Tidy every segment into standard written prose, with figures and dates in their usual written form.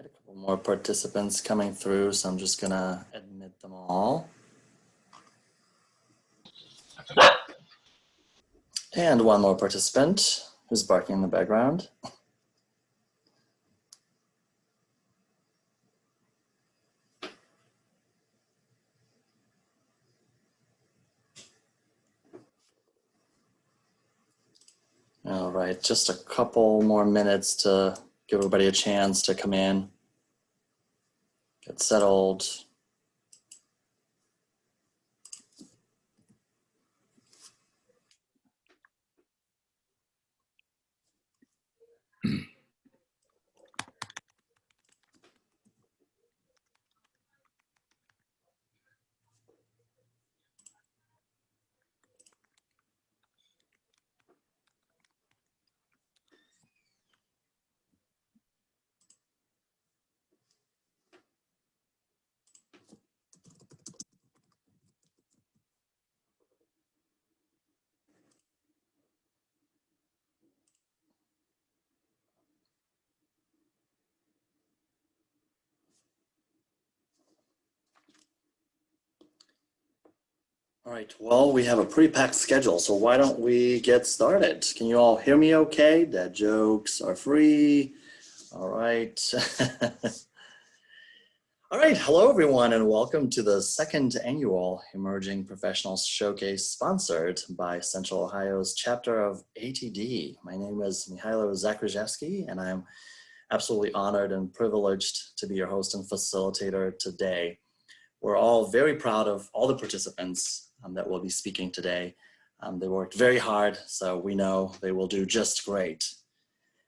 right, a couple more participants coming through, so I'm just gonna admit them all. And one more participant who's barking in the background. All right, just a couple more minutes to give everybody a chance to come in, get settled. All right, well, we have a pretty packed schedule, so why don't we get started? Can you all hear me okay? Dad jokes are free. All right. All right, hello everyone, and welcome to the second annual Emerging Professionals Showcase sponsored by Central Ohio's chapter of ATD. My name is Mihailo Zakrzewski, and I'm absolutely honored and privileged to be your host and facilitator today. We're all very proud of all the participants that will be speaking today. They worked very hard, so we know they will do just great.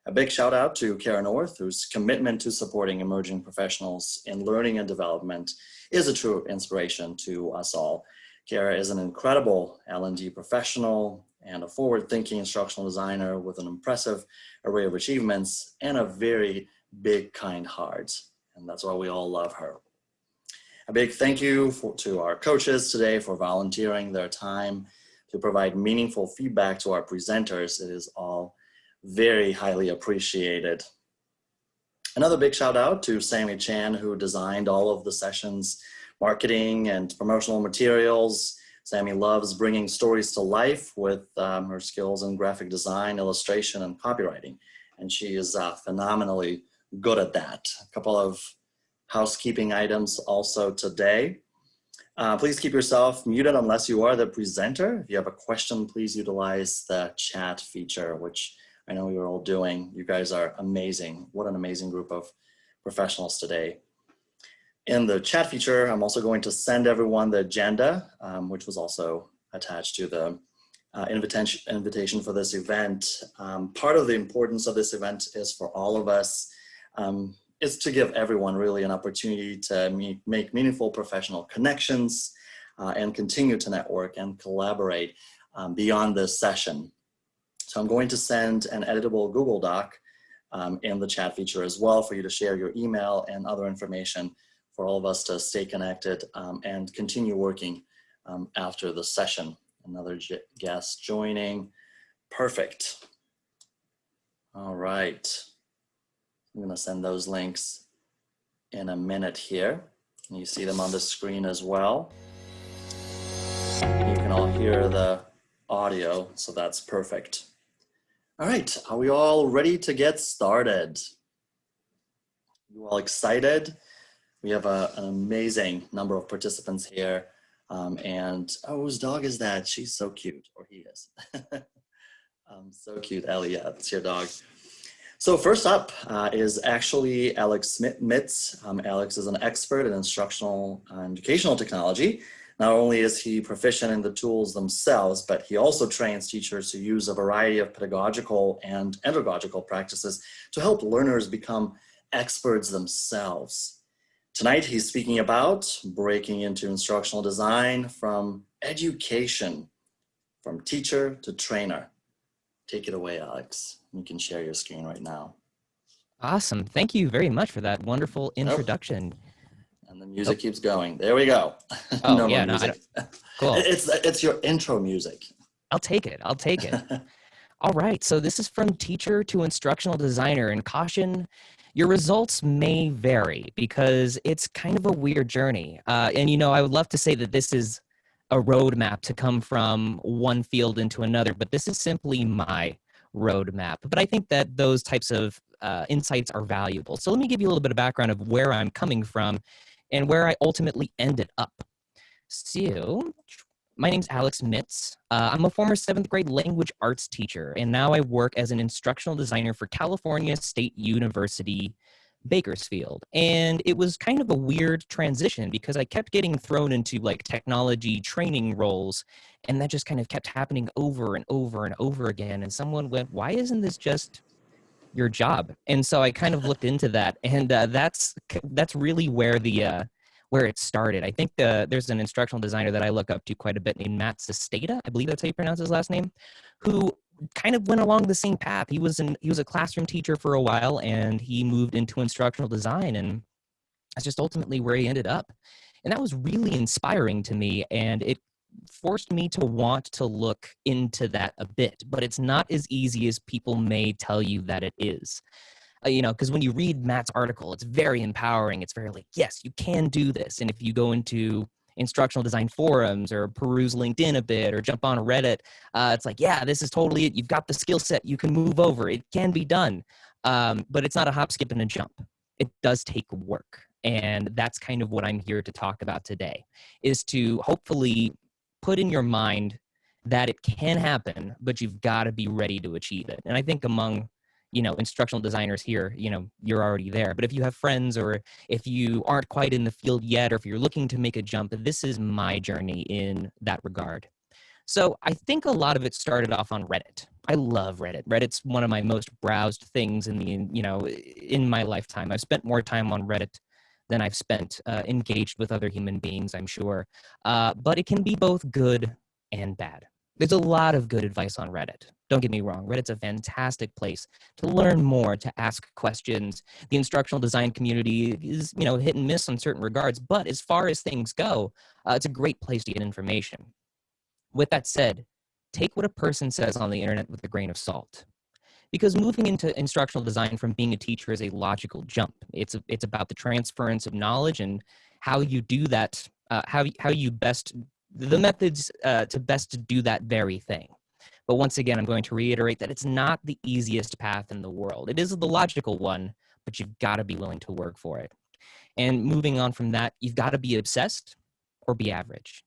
A big shout out to Kara North, whose commitment to supporting emerging professionals in learning and development is a true inspiration to us all. Kara is an incredible L&D professional and a forward-thinking instructional designer with an impressive array of achievements and a very big, kind heart. And that's why we all love her. A big thank you to our coaches today for volunteering their time to provide meaningful feedback to our presenters. It is all very highly appreciated. Another big shout out to Sammy Chan, who designed all of the sessions, marketing and promotional materials. Sammy loves bringing stories to life with her skills in graphic design, illustration, and copywriting. And she is phenomenally good at that. A couple of housekeeping items also today. Please keep yourself muted unless you are the presenter. If you have a question, please utilize the chat feature, which I know you're all doing. You guys are amazing. What an amazing group of professionals today. In the chat feature, I'm also going to send everyone the agenda, which was also attached to the invitation for this event. Part of the importance of this event is for all of us. Is to give everyone really an opportunity to make meaningful professional connections and continue to network and collaborate beyond this session. So I'm going to send an editable Google Doc in the chat feature as well for you to share your email and other information for all of us to stay connected and continue working after the session. Another guest joining. Perfect. All right. I'm going to send those links in a minute here. And you see them on the screen as well. You can all hear the audio, so that's perfect. All right, are we all ready to get started? You all excited? We have an amazing number of participants here. And oh, whose dog is that? She's so cute, or he is. So cute, Ellie, yeah, that's your dog. So first up is actually Alex Mitz. Alex is an expert in instructional and educational technology. Not only is he proficient in the tools themselves, but he also trains teachers to use a variety of pedagogical and andragogical practices to help learners become experts themselves. Tonight, he's speaking about breaking into instructional design from education, from teacher to trainer. Take it away, Alex. You can share your screen right now. Awesome. Thank you very much for that wonderful introduction. And the music keeps going. There we go. Oh, no yeah, more music. Cool. It's your intro music. I'll take it. I'll take it. All right, so this is from teacher to instructional designer, and caution, your results may vary because it's kind of a weird journey. And I would love to say that this is a roadmap to come from one field into another, but this is simply my roadmap. But I think that those types of insights are valuable. So let me give you a little bit of background of where I'm coming from and where I ultimately ended up. So, my name's Alex Mitz. I'm a former seventh grade language arts teacher, and now I work as an instructional designer for California State University, Bakersfield. And it was kind of a weird transition because I kept getting thrown into like technology training roles, and that just kind of kept happening over and over and over again. And someone went, "Why isn't this just your job?" And so I kind of looked into that, and that's really where it started. I think there's an instructional designer that I look up to quite a bit named Matt Sestata, I believe that's how you pronounce his last name, who kind of went along the same path. He was a classroom teacher for a while, and he moved into instructional design, and that's just ultimately where he ended up. And that was really inspiring to me, and it forced me to want to look into that a bit. But it's not as easy as people may tell you that it is. Because when you read Matt's article, it's very empowering. It's very like, yes, you can do this. And if you go into instructional design forums or peruse LinkedIn a bit or jump on Reddit, it's like, yeah, this is totally it. You've got the skill set. You can move over. It can be done. But it's not a hop, skip, and a jump. It does take work. And that's kind of what I'm here to talk about today, is to hopefully put in your mind that it can happen, but you've got to be ready to achieve it. And I think among instructional designers here, you're already there. But if you have friends or if you aren't quite in the field yet, or if you're looking to make a jump, this is my journey in that regard. So I think a lot of it started off on Reddit. I love Reddit. Reddit's one of my most browsed things in my lifetime. I've spent more time on Reddit than I've spent engaged with other human beings, I'm sure. But it can be both good and bad. There's a lot of good advice on Reddit. Don't get me wrong. Reddit's a fantastic place to learn more, to ask questions. The instructional design community is, hit and miss on certain regards. But as far as things go, it's a great place to get information. With that said, take what a person says on the internet with a grain of salt. Because moving into instructional design from being a teacher is a logical jump. It's about the transference of knowledge and how you do that, how you best, the methods to best do that very thing. But once again, I'm going to reiterate that it's not the easiest path in the world. It is the logical one, but you've got to be willing to work for it. And moving on from that, you've got to be obsessed or be average.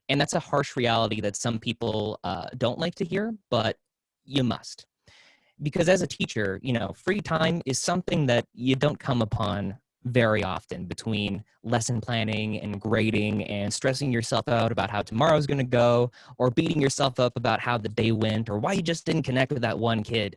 And that's a harsh reality that some people don't like to hear, but you must. Because as a teacher, free time is something that you don't come upon very often between lesson planning and grading and stressing yourself out about how tomorrow's going to go, or beating yourself up about how the day went or why you just didn't connect with that one kid.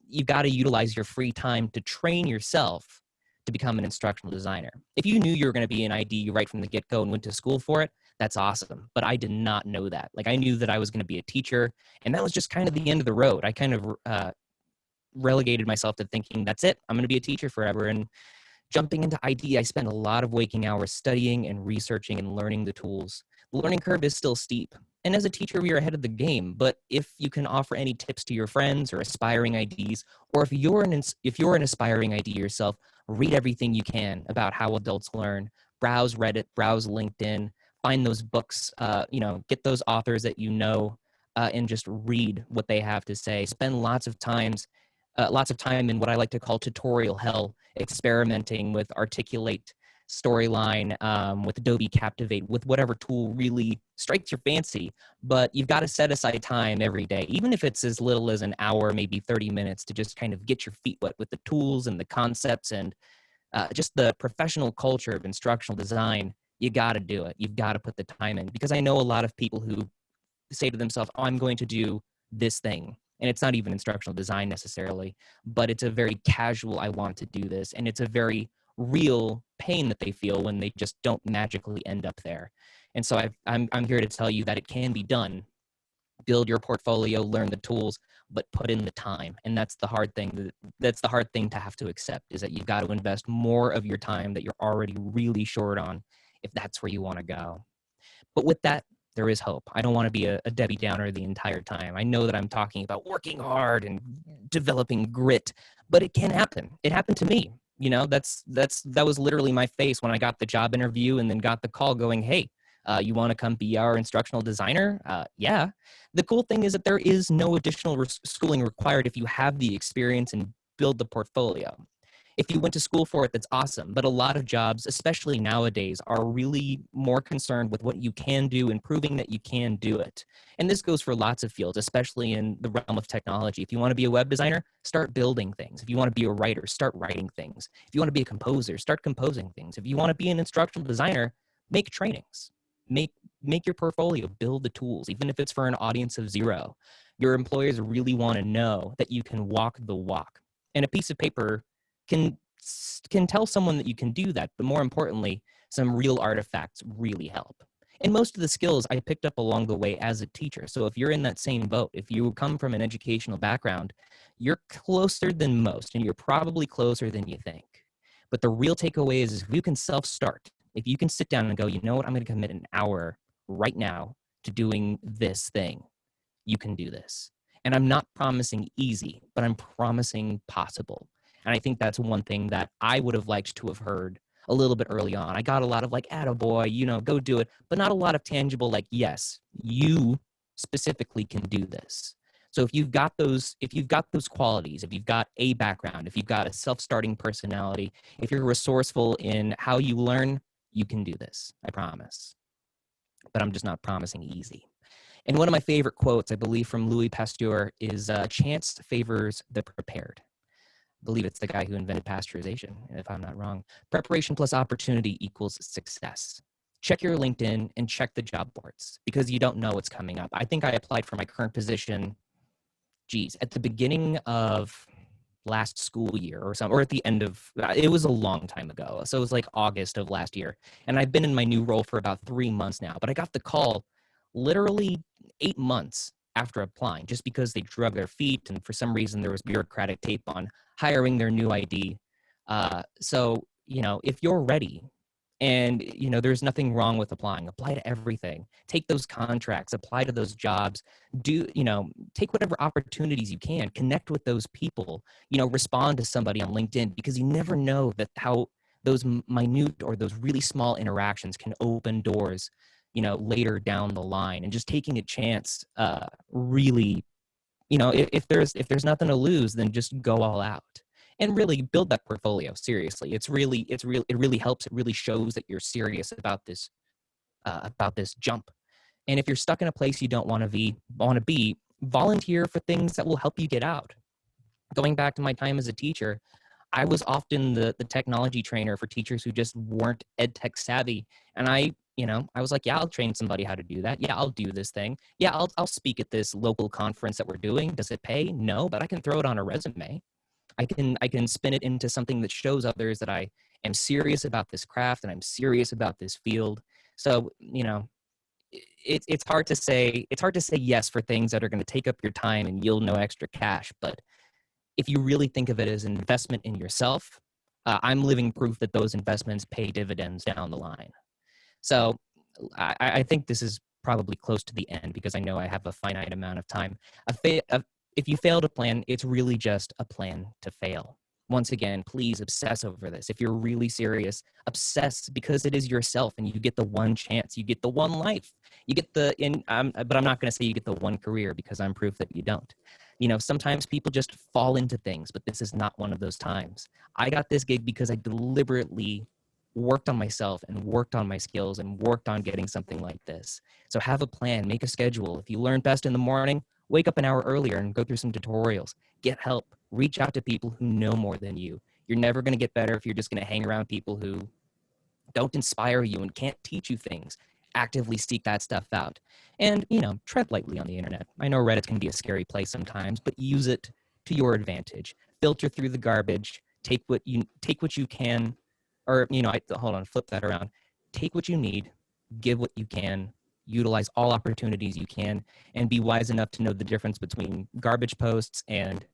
You got to utilize your free time to train yourself to become an instructional designer. If you knew you were going to be an ID right from the get-go and went to school for it, that's awesome. But I did not know that. Like, I knew that I was going to be a teacher, and that was just kind of the end of the road. I kind of relegated myself to thinking, that's it, I'm going to be a teacher forever. And jumping into ID, I spent a lot of waking hours studying and researching and learning the tools. The learning curve is still steep. And as a teacher, we are ahead of the game. But if you can offer any tips to your friends or aspiring IDs, or if you're an aspiring ID yourself, read everything you can about how adults learn. Browse Reddit, browse LinkedIn, find those books, get those authors that and just read what they have to say. Spend lots of time in what I like to call tutorial hell, experimenting with Articulate, Storyline, with Adobe Captivate, with whatever tool really strikes your fancy. But you've got to set aside time every day, even if it's as little as an hour, maybe 30 minutes, to just kind of get your feet wet with the tools and the concepts and just the professional culture of instructional design. You got to do it. You've got to put the time in, because I know a lot of people who say to themselves, oh, I'm going to do this thing. And it's not even instructional design necessarily, but it's a very casual, I want to do this. And it's a very real pain that they feel when they just don't magically end up there. And so I'm here to tell you that it can be done. Build your portfolio, learn the tools, but put in the time. And that's the hard thing. That's the hard thing to have to accept, is that you've got to invest more of your time that you're already really short on, if that's where you want to go. But with that, There is hope. I don't want to be a Debbie Downer the entire time. I know that I'm talking about working hard and developing grit, but it can happen. It happened to me. You know, that was literally my face when I got the job interview and then got the call going, hey, you want to come be our instructional designer? Yeah. The cool thing is that there is no additional schooling required if you have the experience and build the portfolio. If you went to school for it, that's awesome. But a lot of jobs, especially nowadays, are really more concerned with what you can do and proving that you can do it. And this goes for lots of fields, especially in the realm of technology. If you want to be a web designer, start building things. If you want to be a writer, start writing things. If you want to be a composer, start composing things. If you want to be an instructional designer, make trainings. Make your portfolio, build the tools, even if it's for an audience of 0. Your employers really want to know that you can walk the walk. And a piece of paper can tell someone that you can do that, but more importantly, some real artifacts really help. And most of the skills I picked up along the way as a teacher. So if you're in that same boat, if you come from an educational background, you're closer than most, and you're probably closer than you think. But the real takeaway is if you can self-start, if you can sit down and go, you know what, I'm going to commit an hour right now to doing this thing, you can do this. And I'm not promising easy, but I'm promising possible. And I think that's one thing that I would have liked to have heard a little bit early on. I got a lot of like, attaboy, you know, go do it, but not a lot of tangible, like, yes, you specifically can do this. So if you've got those qualities, if you've got a background, if you've got a self-starting personality, if you're resourceful in how you learn, you can do this, I promise. But I'm just not promising easy. And one of my favorite quotes, I believe, from Louis Pasteur is chance favors the prepared. I believe it's the guy who invented pasteurization, if I'm not wrong. Preparation plus opportunity equals success. Check your LinkedIn and check the job boards because you don't know what's coming up. I think I applied for my current position, at the beginning of last school year or something, or at the end of, it was a long time ago. So it was like August of last year. And I've been in my new role for about 3 months now, but I got the call literally 8 months after applying, just because they drug their feet and for some reason there was bureaucratic tape on hiring their new ID. So, you know, if you're ready and, you know, there's nothing wrong with applying, apply to everything, take those contracts, apply to those jobs, take whatever opportunities you can, connect with those people, you know, respond to somebody on LinkedIn because you never know that how those minute or those really small interactions can open doors, you know, later down the line. And just taking a chance, really, you know, if there's nothing to lose, then just go all out and really build that portfolio. Seriously, it really helps. It really shows that you're serious about this jump. And if you're stuck in a place you don't want to be, volunteer for things that will help you get out. Going back to my time as a teacher, I was often the technology trainer for teachers who just weren't ed tech savvy. And I was like, yeah, I'll train somebody how to do that. Yeah, I'll do this thing. Yeah, I'll speak at this local conference that we're doing. Does it pay? No, but I can throw it on a resume. I can spin it into something that shows others that I am serious about this craft and I'm serious about this field. So, you know, it's hard to say yes for things that are going to take up your time and yield no extra cash. But if you really think of it as an investment in yourself, I'm living proof that those investments pay dividends down the line. So I think this is probably close to the end because I know I have a finite amount of time. If you fail to plan, it's really just a plan to fail. Once again, please obsess over this. If you're really serious, obsess because it is yourself and you get the one chance, you get the one life, you get but I'm not going to say you get the one career because I'm proof that you don't. You know, sometimes people just fall into things, but this is not one of those times. I got this gig because I deliberately worked on myself and worked on my skills and worked on getting something like this. So have a plan, make a schedule. If you learn best in the morning, wake up an hour earlier and go through some tutorials, get help, reach out to people who know more than you. You're never going to get better if you're just going to hang around people who don't inspire you and can't teach you things. Actively seek that stuff out. And, you know, tread lightly on the internet. I know Reddit can be a scary place sometimes, but use it to your advantage. Filter through the garbage, take what you can, or, you know, flip that around. Take what you need, give what you can, utilize all opportunities you can, and be wise enough to know the difference between garbage posts and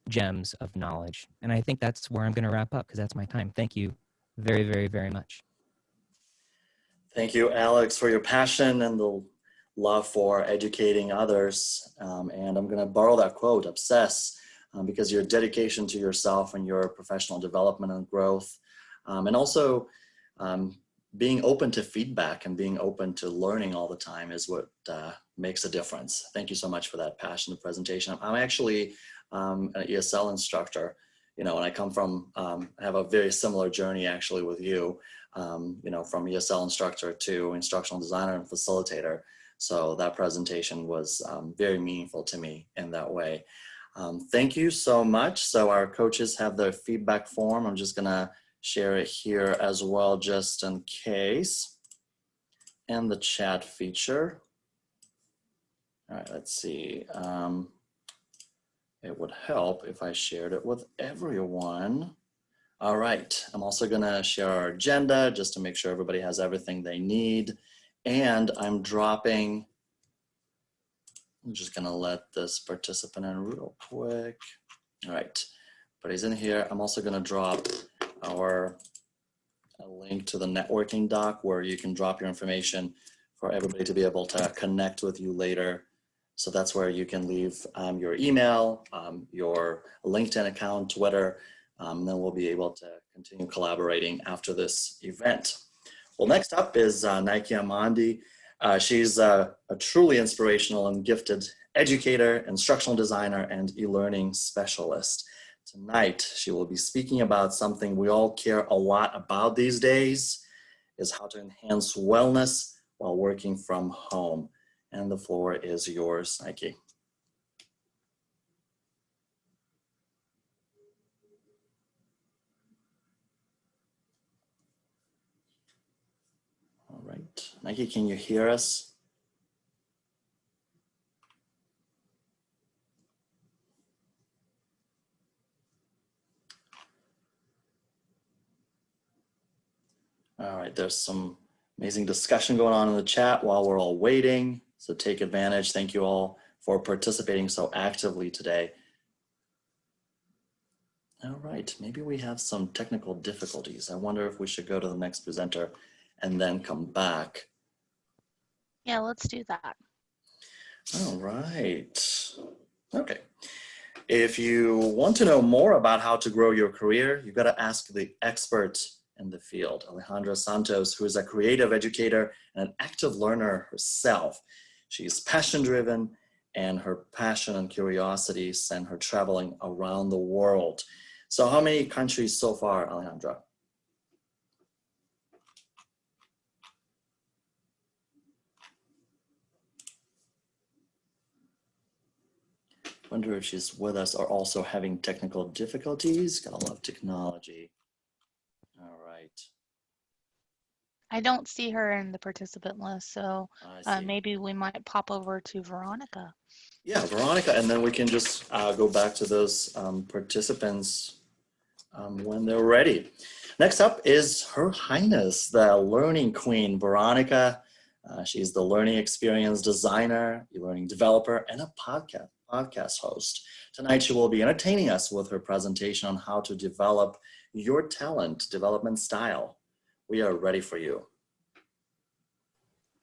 gems of knowledge. And I think that's where I'm going to wrap up because that's my time. Thank you very, very, very much. Thank you, Alex, for your passion and the love for educating others. And I'm going to borrow that quote, obsess, because your dedication to yourself and your professional development and growth, and also being open to feedback and being open to learning all the time is what makes a difference. Thank you so much for that passionate presentation. I'm actually an ESL instructor, and I come from, I have a very similar journey actually with you, from ESL instructor to instructional designer and facilitator. So that presentation was very meaningful to me in that way. Thank you so much. So our coaches have their feedback form. I'm just gonna share it here as well, just in case. And the chat feature. All right, let's see. It would help if I shared it with everyone. All right, I'm also gonna share our agenda just to make sure everybody has everything they need. And I'm just gonna let this participant in real quick. All right, but he's in here. I'm also gonna drop a link to the networking doc where you can drop your information for everybody to be able to connect with you later. So that's where you can leave your email, your LinkedIn account, Twitter, and then we'll be able to continue collaborating after this event. Well, next up is Nike Amandi. She's a truly inspirational and gifted educator, instructional designer, and e-learning specialist. Tonight, she will be speaking about something we all care a lot about these days, is how to enhance wellness while working from home. And the floor is yours, Nike. All right, Nike, can you hear us? All right, there's some amazing discussion going on in the chat while we're all waiting. So take advantage. Thank you all for participating so actively today. All right, maybe we have some technical difficulties. I wonder if we should go to the next presenter and then come back. Yeah, let's do that. All right. Okay. If you want to know more about how to grow your career, you've got to ask the expert in the field, Alejandra Santos, who is a creative educator and an active learner herself. She's passion-driven, and her passion and curiosity send her traveling around the world. So how many countries so far, Alejandra? Wonder if she's with us or also having technical difficulties. Gotta love technology. All right. I don't see her in the participant list, so maybe we might pop over to Veronica. Yeah, Veronica, and then we can just go back to those participants when they're ready. Next up is Her Highness, the Learning Queen, Veronica. She's the learning experience designer, e-learning developer, and a podcast host. Tonight, she will be entertaining us with her presentation on how to develop your talent development style. We are ready for you.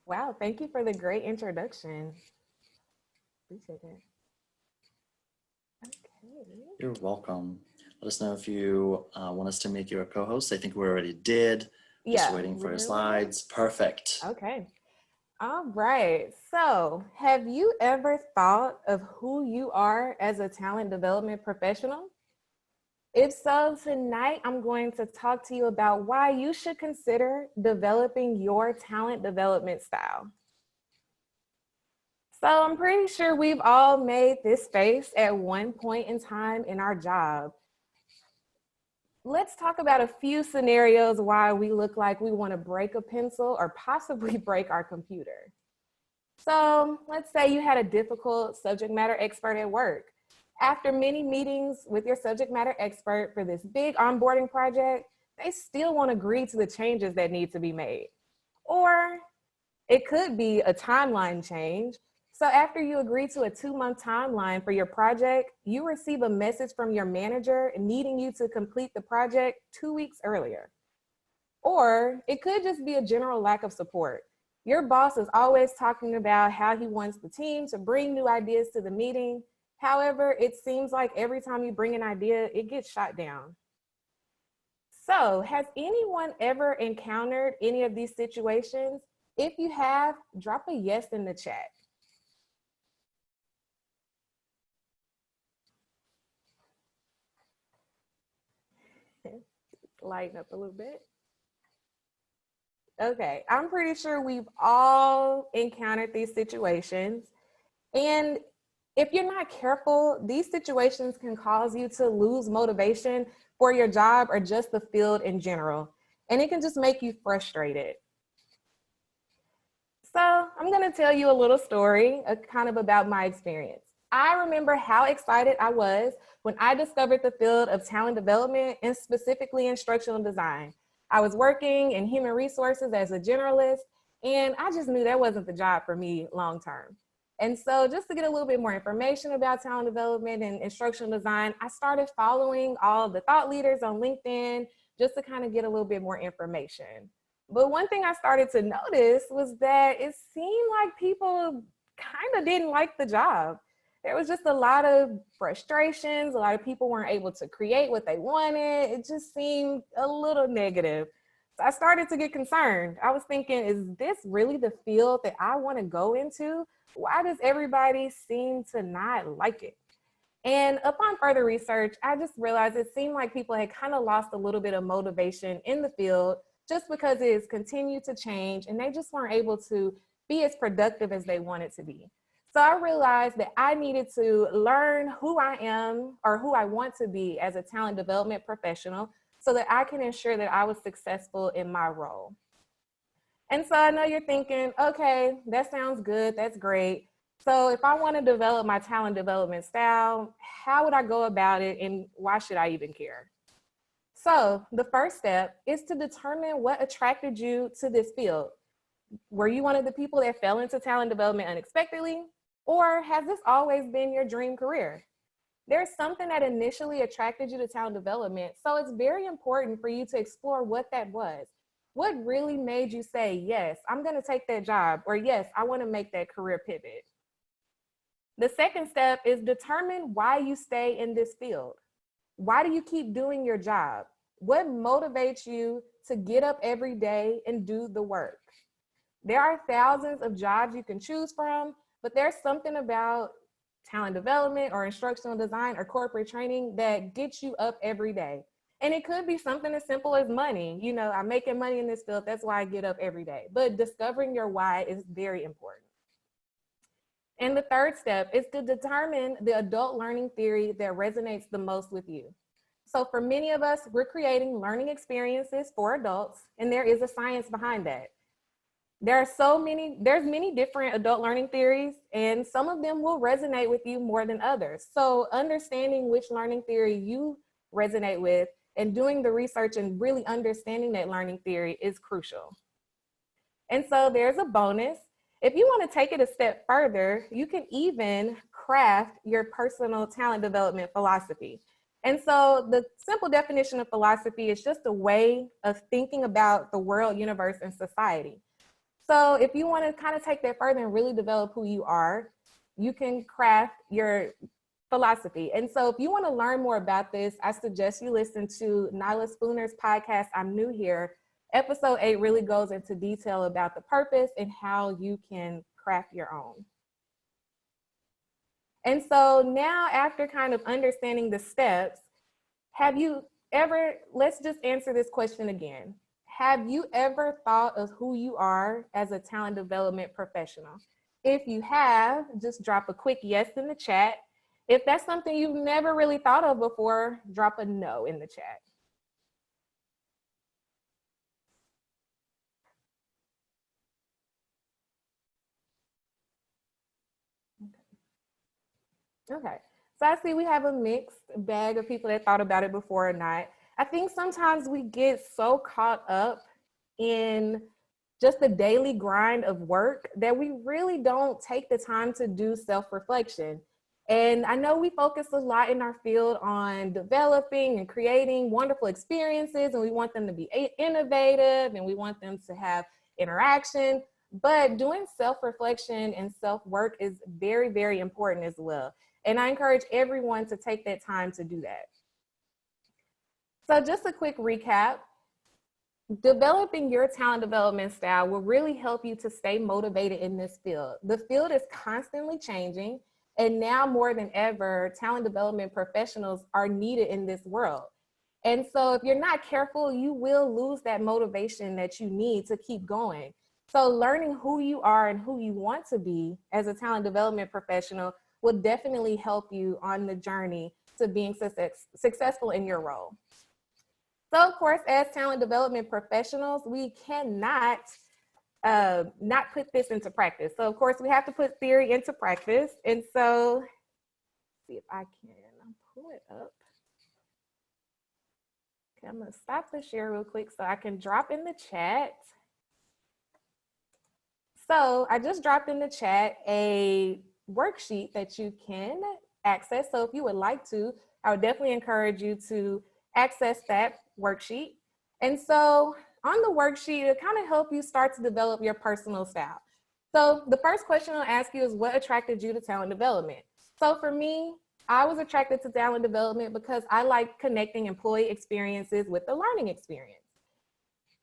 Wow, thank you for the great introduction. Appreciate it. Okay. You're welcome. Let us know if you want us to make you a co-host. I think we already did. Just waiting for your slides. Perfect. Okay. All right. So, have you ever thought of who you are as a talent development professional? If so, tonight I'm going to talk to you about why you should consider developing your talent development style. So I'm pretty sure we've all made this face at one point in time in our job. Let's talk about a few scenarios why we look like we want to break a pencil or possibly break our computer. So let's say you had a difficult subject matter expert at work. After many meetings with your subject matter expert for this big onboarding project, they still won't agree to the changes that need to be made. Or it could be a timeline change. So after you agree to a 2-month timeline for your project, you receive a message from your manager needing you to complete the project 2 weeks earlier. Or it could just be a general lack of support. Your boss is always talking about how he wants the team to bring new ideas to the meeting. However, it seems like every time you bring an idea, it gets shot down. So, has anyone ever encountered any of these situations? If you have, drop a yes in the chat. Lighten up a little bit. Okay, I'm pretty sure we've all encountered these situations. And if you're not careful, these situations can cause you to lose motivation for your job or just the field in general. And it can just make you frustrated. So I'm gonna tell you a little story kind of about my experience. I remember how excited I was when I discovered the field of talent development and specifically instructional design. I was working in human resources as a generalist, and I just knew that wasn't the job for me long term. And so just to get a little bit more information about talent development and instructional design, I started following all of the thought leaders on LinkedIn just to kind of get a little bit more information. But one thing I started to notice was that it seemed like people kind of didn't like the job. There was just a lot of frustrations. A lot of people weren't able to create what they wanted. It just seemed a little negative. So I started to get concerned. I was thinking, is this really the field that I want to go into? Why does everybody seem to not like it? And upon further research, I just realized it seemed like people had kind of lost a little bit of motivation in the field just because it has continued to change and they just weren't able to be as productive as they wanted to be. So I realized that I needed to learn who I am or who I want to be as a talent development professional so that I can ensure that I was successful in my role. And so I know you're thinking, okay, that sounds good, that's great. So if I want to develop my talent development style, how would I go about it and why should I even care? So the first step is to determine what attracted you to this field. Were you one of the people that fell into talent development unexpectedly? Or has this always been your dream career? There's something that initially attracted you to talent development, so it's very important for you to explore what that was. What really made you say, yes, I'm gonna take that job, or yes, I wanna make that career pivot? The second step is determine why you stay in this field. Why do you keep doing your job? What motivates you to get up every day and do the work? There are thousands of jobs you can choose from, but there's something about talent development or instructional design or corporate training that gets you up every day. And it could be something as simple as money. You know, I'm making money in this field, that's why I get up every day. But discovering your why is very important. And the third step is to determine the adult learning theory that resonates the most with you. So for many of us, we're creating learning experiences for adults, and there is a science behind that. There's many different adult learning theories, and some of them will resonate with you more than others. So understanding which learning theory you resonate with and doing the research and really understanding that learning theory is crucial. And so there's a bonus. If you want to take it a step further, you can even craft your personal talent development philosophy. And so the simple definition of philosophy is just a way of thinking about the world, universe, and society. So if you want to kind of take that further and really develop who you are, you can craft your philosophy. And so if you want to learn more about this, I suggest you listen to Nyla Spooner's podcast, I'm New Here. Episode 8 really goes into detail about the purpose and how you can craft your own. And so now, after kind of understanding the steps, have you ever, let's just answer this question again. Have you ever thought of who you are as a talent development professional? If you have, just drop a quick yes in the chat. If that's something you've never really thought of before, drop a no in the chat. Okay, so I see we have a mixed bag of people that thought about it before or not. I think sometimes we get so caught up in just the daily grind of work that we really don't take the time to do self-reflection. And I know we focus a lot in our field on developing and creating wonderful experiences, and we want them to be innovative and we want them to have interaction. But doing self-reflection and self-work is very, very important as well. And I encourage everyone to take that time to do that. So just a quick recap. Developing your talent development style will really help you to stay motivated in this field. The field is constantly changing, and now more than ever, talent development professionals are needed in this world. And so if you're not careful, you will lose that motivation that you need to keep going. So learning who you are and who you want to be as a talent development professional will definitely help you on the journey to being successful in your role. So of course, as talent development professionals, we cannot not put this into practice. So of course, we have to put theory into practice. And so, let's see if I can pull it up. Okay, I'm gonna stop the share real quick so I can drop in the chat. So I just dropped in the chat a worksheet that you can access. So if you would like to, I would definitely encourage you to access that worksheet. And so on the worksheet, it'll kind of help you start to develop your personal style. So the first question I'll ask you is, what attracted you to talent development? So for me, I was attracted to talent development because I like connecting employee experiences with the learning experience.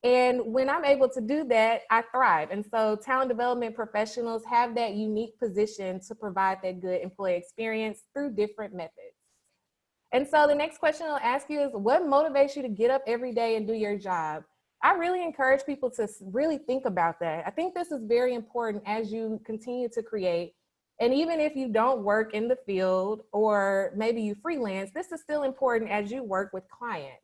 And when I'm able to do that, I thrive. And so talent development professionals have that unique position to provide that good employee experience through different methods. And so the next question I'll ask you is, what motivates you to get up every day and do your job? I really encourage people to really think about that. I think this is very important as you continue to create. And even if you don't work in the field or maybe you freelance, this is still important as you work with clients.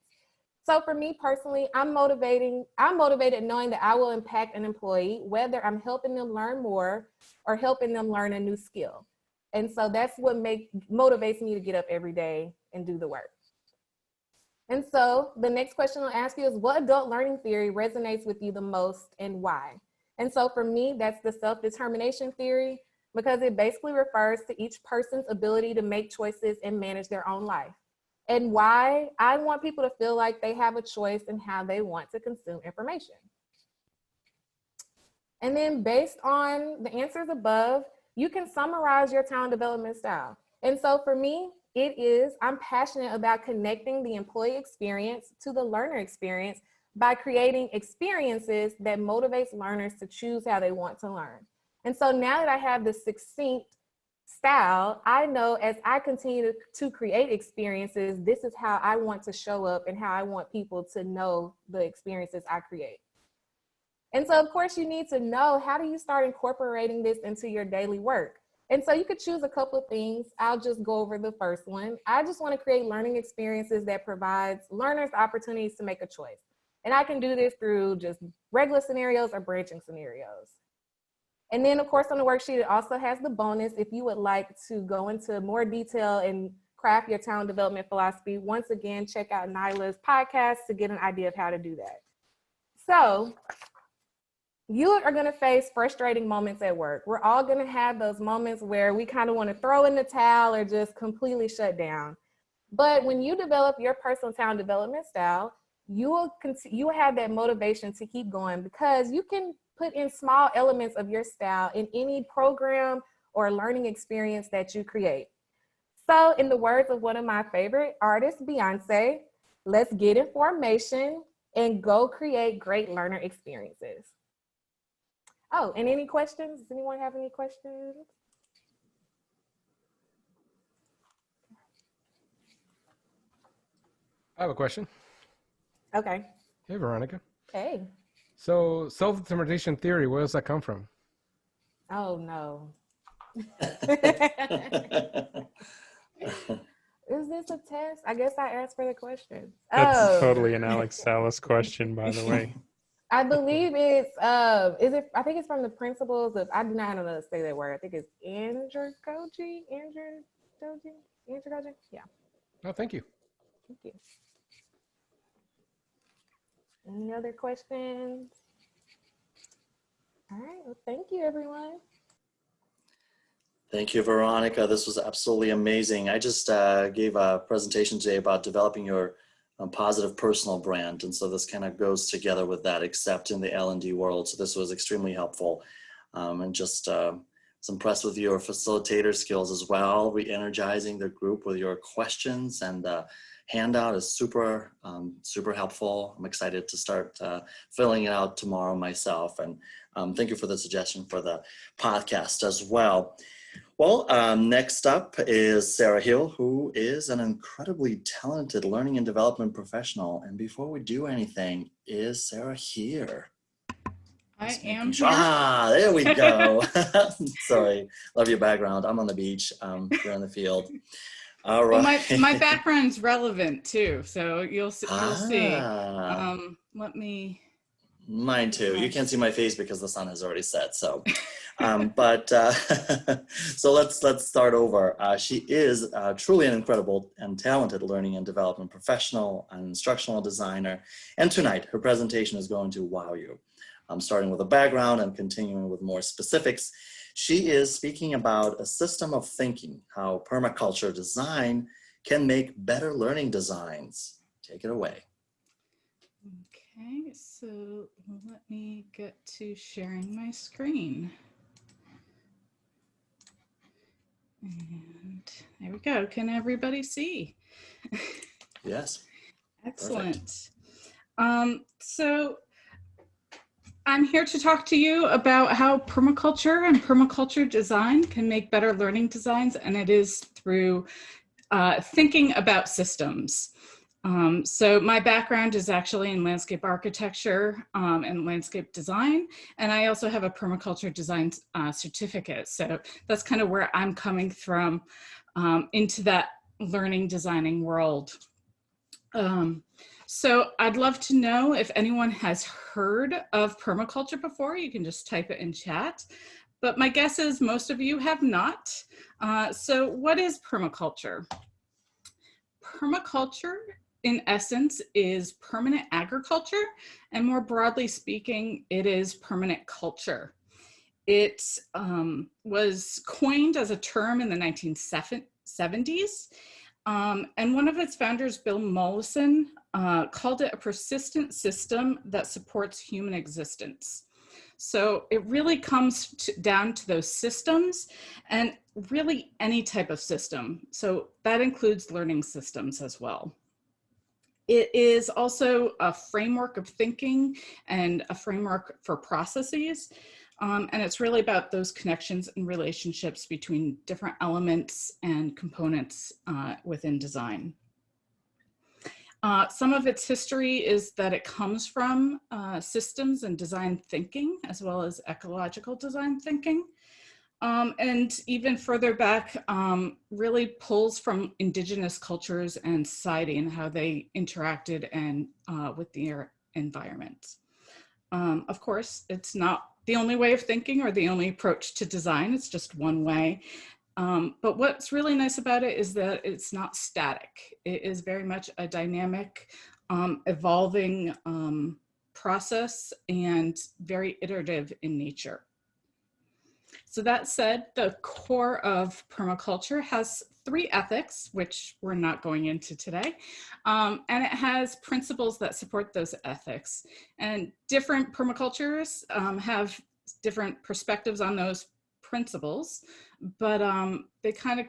So for me personally, I'm motivated knowing that I will impact an employee, whether I'm helping them learn more or helping them learn a new skill. And so that's what motivates me to get up every day and do the work. And so the next question I'll ask you is, what adult learning theory resonates with you the most and why? And so for me, that's the self-determination theory, because it basically refers to each person's ability to make choices and manage their own life. And why? I want people to feel like they have a choice in how they want to consume information. And then based on the answers above, you can summarize your talent development style. And so for me, it is, I'm passionate about connecting the employee experience to the learner experience by creating experiences that motivates learners to choose how they want to learn. And so now that I have this succinct style, I know as I continue to create experiences, this is how I want to show up and how I want people to know the experiences I create. And so of course you need to know, how do you start incorporating this into your daily work? And so you could choose a couple of things. I'll just go over the first one. I just want to create learning experiences that provides learners opportunities to make a choice. And I can do this through just regular scenarios or branching scenarios. And then of course on the worksheet, it also has the bonus if you would like to go into more detail and craft your talent development philosophy. Once again, check out Nyla's podcast to get an idea of how to do that. So you are going to face frustrating moments at work. We're all going to have those moments where we kind of want to throw in the towel or just completely shut down. But when you develop your personal talent development style, you will have that motivation to keep going, because you can put in small elements of your style in any program or learning experience that you create. So in the words of one of my favorite artists, Beyonce, let's get in formation and go create great learner experiences. Oh, and any questions? Does anyone have any questions? I have a question. Okay. Hey, Veronica. Hey. So self-determination theory, where does that come from? Oh, no. Is this a test? I guess I asked for the question. That's totally an Alex Salas question, by the way. I believe it's, I think it's from the principles of, I do not know how to say that word. I think it's andragogy? Andragogy? Yeah. Oh, thank you. Thank you. Any other questions? All right, well, thank you, everyone. Thank you, Veronica. This was absolutely amazing. I just gave a presentation today about developing your a positive personal brand. And so this kind of goes together with that, except in the L&D world. So this was extremely helpful. And just was impressed with your facilitator skills as well, re-energizing the group with your questions, and the handout is super, super helpful. I'm excited to start filling it out tomorrow myself. And thank you for the suggestion for the podcast as well. Well, next up is Sarah Hill, who is an incredibly talented learning and development professional. And before we do anything, is Sarah here? I am here. Ah, there we go. Sorry, love your background. I'm on the beach. You're in the field. All right. Well, my background's relevant too, so you'll see. Let me. Mine too. You can't see my face because the sun has already set. So, so let's start over. She is truly an incredible and talented learning and development professional, an instructional designer, and tonight her presentation is going to wow you. Starting with a background and continuing with more specifics. She is speaking about a system of thinking, how permaculture design can make better learning designs. Take it away. Okay, so let me get to sharing my screen. And there we go. Can everybody see? Yes. Excellent. So I'm here to talk to you about how permaculture and permaculture design can make better learning designs, and it is through thinking about systems. So my background is actually in landscape architecture and landscape design, and I also have a permaculture design certificate. So that's kind of where I'm coming from into that learning designing world. So I'd love to know if anyone has heard of permaculture before. You can just type it in chat, but my guess is most of you have not. So what is permaculture? Permaculture, in essence, is permanent agriculture, and more broadly speaking, it is permanent culture. It was coined as a term in the 1970s. And one of its founders, Bill Mollison, called it a persistent system that supports human existence. So it really comes down to those systems, and really any type of system. So that includes learning systems as well. It is also a framework of thinking and a framework for processes. And it's really about those connections and relationships between different elements and components within design. Some of its history is that it comes from systems and design thinking, as well as ecological design thinking. And even further back, really pulls from indigenous cultures and society and how they interacted and with their environment. Of course, it's not the only way of thinking or the only approach to design. It's just one way. But what's really nice about it is that it's not static. It is very much a dynamic, evolving process, and very iterative in nature. So that said, the core of permaculture has 3 ethics, which we're not going into today. And it has principles that support those ethics. And different permacultures have different perspectives on those principles, but they kind of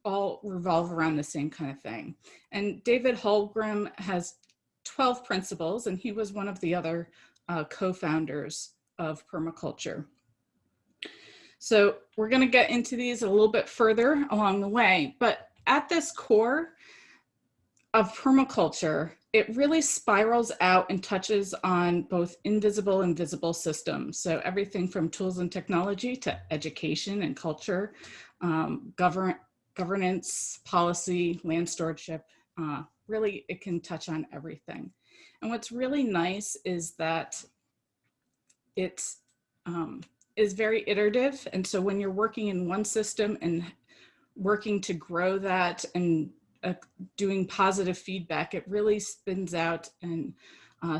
all revolve around the same kind of thing. And David Holmgren has 12 principles, and he was one of the other co-founders of permaculture. So we're going to get into these a little bit further along the way, but at this core of permaculture, it really spirals out and touches on both invisible and visible systems. So everything from tools and technology to education and culture, governance, policy, land stewardship, really it can touch on everything. And what's really nice is that it's is very iterative. And so when you're working in one system and working to grow that and doing positive feedback, it really spins out and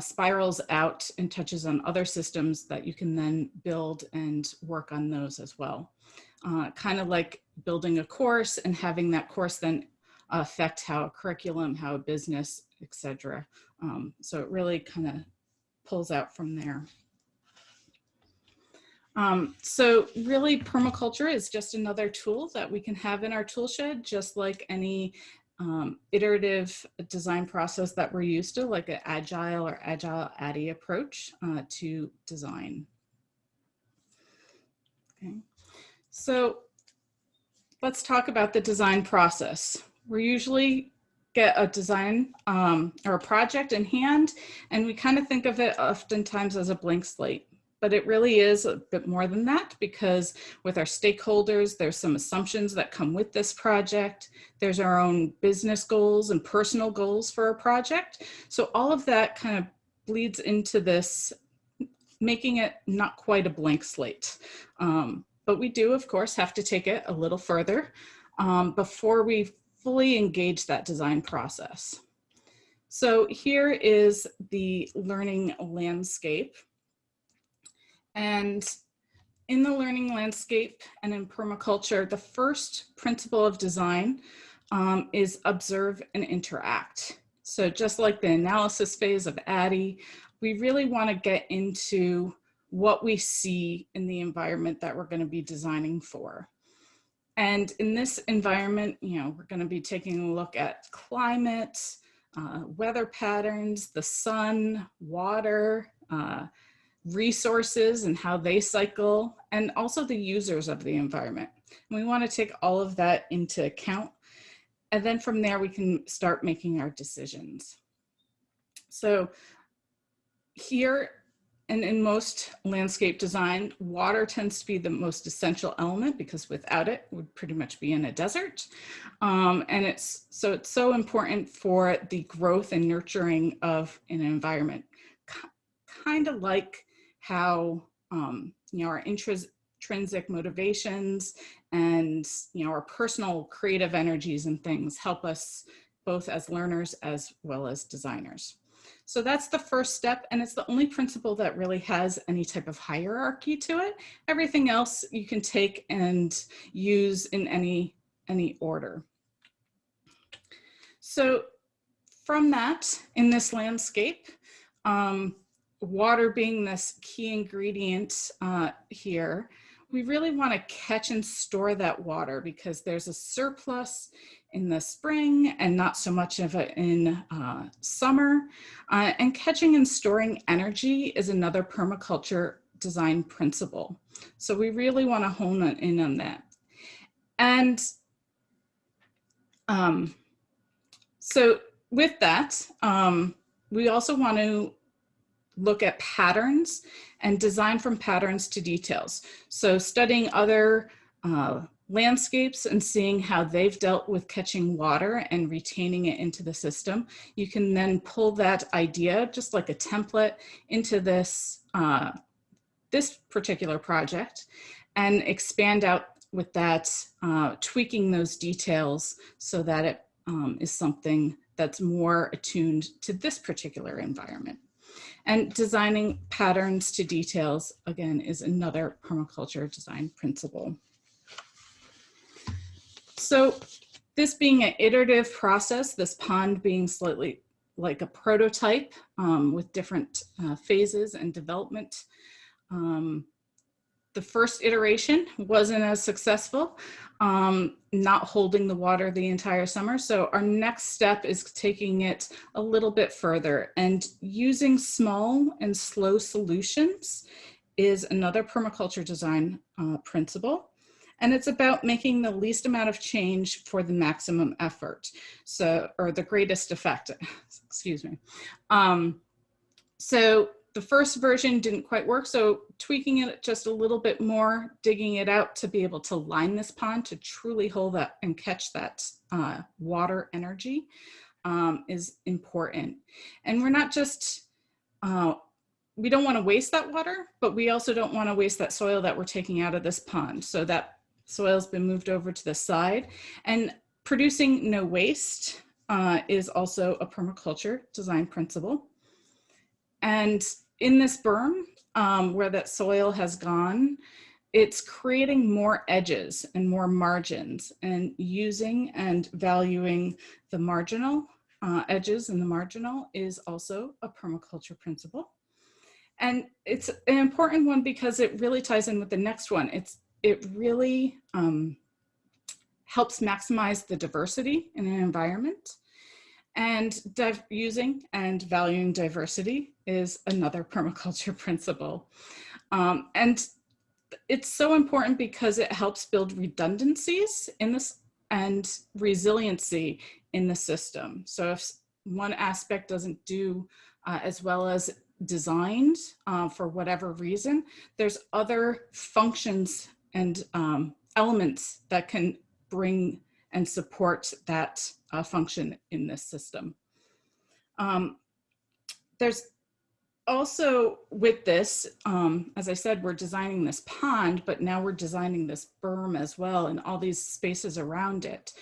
spirals out and touches on other systems that you can then build and work on those as well. Kind of like building a course and having that course then affect how a curriculum, how a business, etc. So it really kind of pulls out from there. So really permaculture is just another tool that we can have in our tool shed, just like any iterative design process that we're used to, like an agile or agile ADDIE approach to design. Okay. So let's talk about the design process. We usually get a design or a project in hand, and we kind of think of it oftentimes as a blank slate. But it really is a bit more than that, because with our stakeholders, there's some assumptions that come with this project. There's our own business goals and personal goals for a project. So all of that kind of bleeds into this, making it not quite a blank slate. But we do, of course, have to take it a little further before we fully engage that design process. So here is the learning landscape. And in the learning landscape and in permaculture, the first principle of design is observe and interact. So just like the analysis phase of ADDIE, we really want to get into what we see in the environment that we're going to be designing for. And in this environment, we're going to be taking a look at climate, weather patterns, the sun, water, resources and how they cycle, and also the users of the environment. And we want to take all of that into account. And then from there, we can start making our decisions. So here, and in most landscape design, water tends to be the most essential element, because without it, we'd pretty much be in a desert. And it's so important for the growth and nurturing of an environment. Kind of like how our intrinsic motivations and our personal creative energies and things help us both as learners as well as designers. So that's the first step, and it's the only principle that really has any type of hierarchy to it. Everything else you can take and use in any order. So from that, in this landscape, water being this key ingredient here, we really want to catch and store that water, because there's a surplus in the spring and not so much of it in summer. And catching and storing energy is another permaculture design principle. So we really want to hone in on that. And so with that, we also want to look at patterns and design from patterns to details. So studying other landscapes and seeing how they've dealt with catching water and retaining it into the system, you can then pull that idea, just like a template, into this, this particular project and expand out with that, tweaking those details so that it is something that's more attuned to this particular environment. And designing patterns to details, again, is another permaculture design principle. So this being an iterative process, this pond being slightly like a prototype with different phases and development. The first iteration wasn't as successful, not holding the water the entire summer. So our next step is taking it a little bit further, and using small and slow solutions is another permaculture design principle. And it's about making the least amount of change for the maximum effort. So, or the greatest effect, excuse me. So the first version didn't quite work, so tweaking it just a little bit more, digging it out to be able to line this pond to truly hold that and catch that water energy is important. And we're not just, we don't want to waste that water, but we also don't want to waste that soil that we're taking out of this pond. So that soil's been moved over to the side. And producing no waste is also a permaculture design principle. And in this berm, where that soil has gone, it's creating more edges and more margins, and using and valuing the marginal edges and the marginal is also a permaculture principle. And it's an important one because it really ties in with the next one. It really helps maximize the diversity in an environment. And using and valuing diversity is another permaculture principle. And it's so important because it helps build redundancies in this and resiliency in the system. So if one aspect doesn't do as well as designed for whatever reason, there's other functions and elements that can bring and support that function in this system. There's also, with this, as I said, we're designing this pond, but now we're designing this berm as well and all these spaces around it.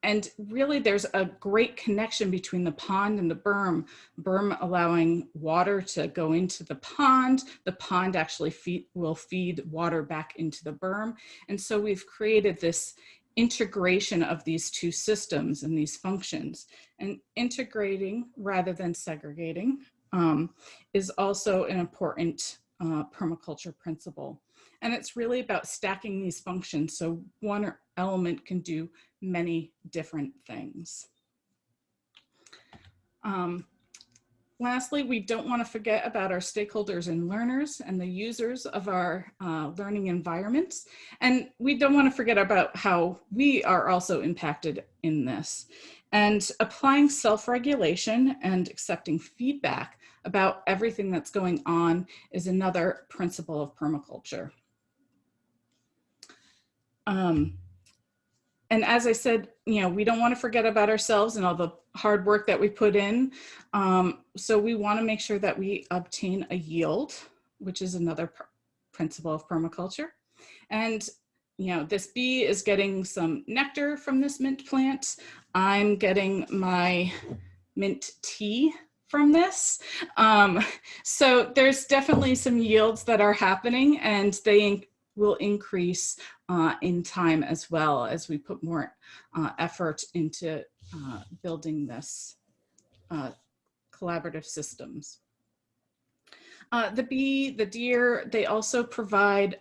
And really there's a great connection between the pond and the berm allowing water to go into the pond actually will feed water back into the berm. And so we've created this integration of these two systems and these functions, and integrating rather than segregating is also an important permaculture principle. And it's really about stacking these functions so one element can do many different things. Lastly, we don't want to forget about our stakeholders and learners and the users of our learning environments. And we don't want to forget about how we are also impacted in this. And applying self-regulation and accepting feedback about everything that's going on is another principle of permaculture. And as I said, we don't want to forget about ourselves and all the hard work that we put in. So we want to make sure that we obtain a yield, which is another principle of permaculture. And this bee is getting some nectar from this mint plant. I'm getting my mint tea from this. So there's definitely some yields that are happening, and they will increase in time as well as we put more effort into building this collaborative systems. The bee, the deer, they also provide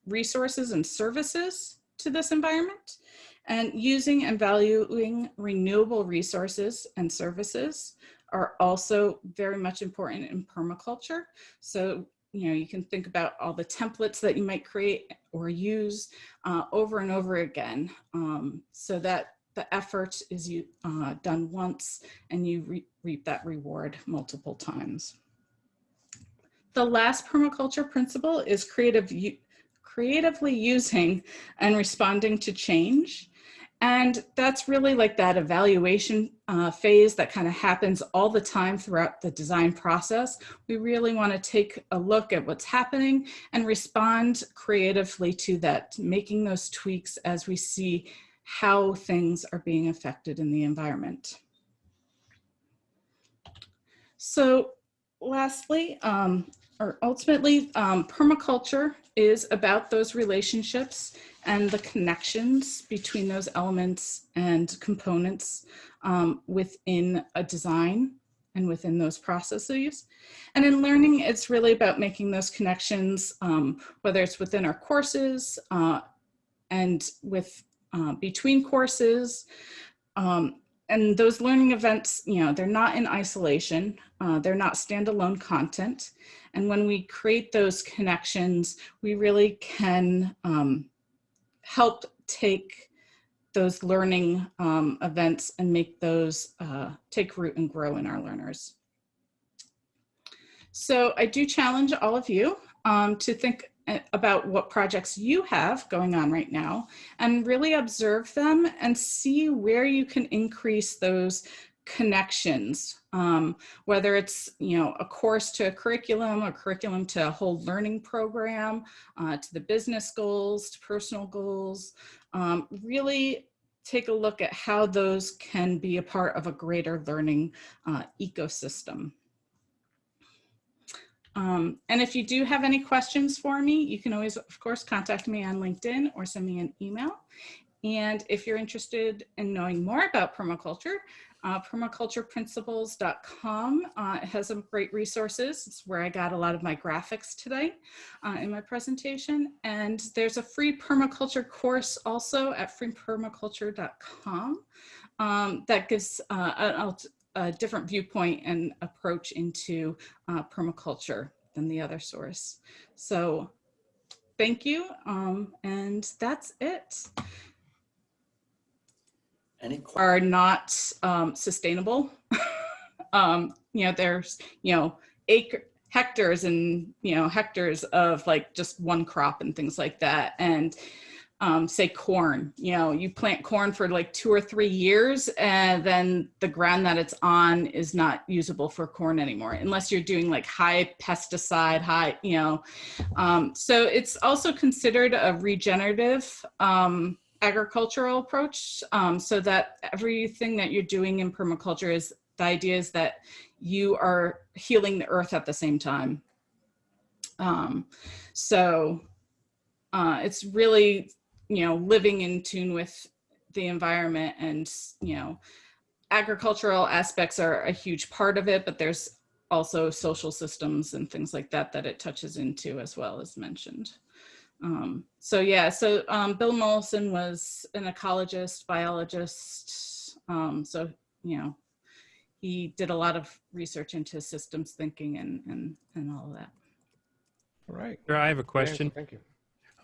resources and services to this environment, and using and valuing renewable resources and services are also very much important in permaculture. So you can think about all the templates that you might create or use over and over again, so that the effort is done once and you reap that reward multiple times. The last permaculture principle is creatively using and responding to change. And that's really like that evaluation phase that kind of happens all the time throughout the design process. We really want to take a look at what's happening and respond creatively to that, making those tweaks as we see how things are being affected in the environment. So lastly, or ultimately, permaculture is about those relationships and the connections between those elements and components within a design and within those processes. And in learning, it's really about making those connections, whether it's within our courses and with between courses. And those learning events, they're not in isolation. They're not standalone content. And when we create those connections, we really can help take those learning events and make those take root and grow in our learners. So I do challenge all of you to think about what projects you have going on right now and really observe them and see where you can increase those connections, whether it's a course to a curriculum to a whole learning program, to the business goals, to personal goals. Really take a look at how those can be a part of a greater learning ecosystem. And if you do have any questions for me, you can always, of course, contact me on LinkedIn or send me an email. And if you're interested in knowing more about permaculture, permacultureprinciples.com has some great resources. It's where I got a lot of my graphics today in my presentation. And there's a free permaculture course also at freepermaculture.com that gives a different viewpoint and approach into permaculture than the other source. So thank you, and that's it. Any are not sustainable. There's, hectares and, hectares of like just one crop and things like that. And say corn, you plant corn for like 2 or 3 years and then the ground that it's on is not usable for corn anymore, unless you're doing like high pesticide, so it's also considered a regenerative agricultural approach, so that everything that you're doing in permaculture is, the idea is that you are healing the earth at the same time. It's really, living in tune with the environment, and, agricultural aspects are a huge part of it, but there's also social systems and things like that that it touches into as well, as mentioned. Bill Mollison was an ecologist, biologist. He did a lot of research into systems thinking and all of that. All right. I have a question. Thank you.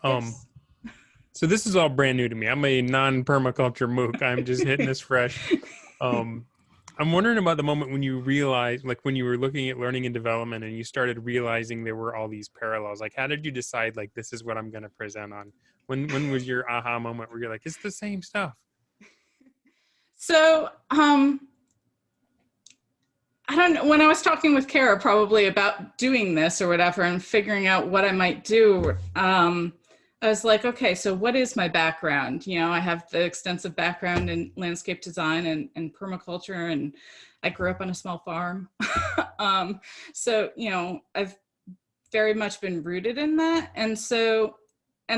Yes. So this is all brand new to me. I'm a non-permaculture MOOC. I'm just hitting this fresh. I'm wondering about the moment when you realized, like when you were looking at learning and development and you started realizing there were all these parallels. Like, how did you decide, like, this is what I'm going to present on? When was your aha moment where you're like, it's the same stuff? So, I don't know, when I was talking with Kara probably about doing this or whatever and figuring out what I might do, I was like, okay, so what is my background? I have the extensive background in landscape design and permaculture, and I grew up on a small farm. I've very much been rooted in that. And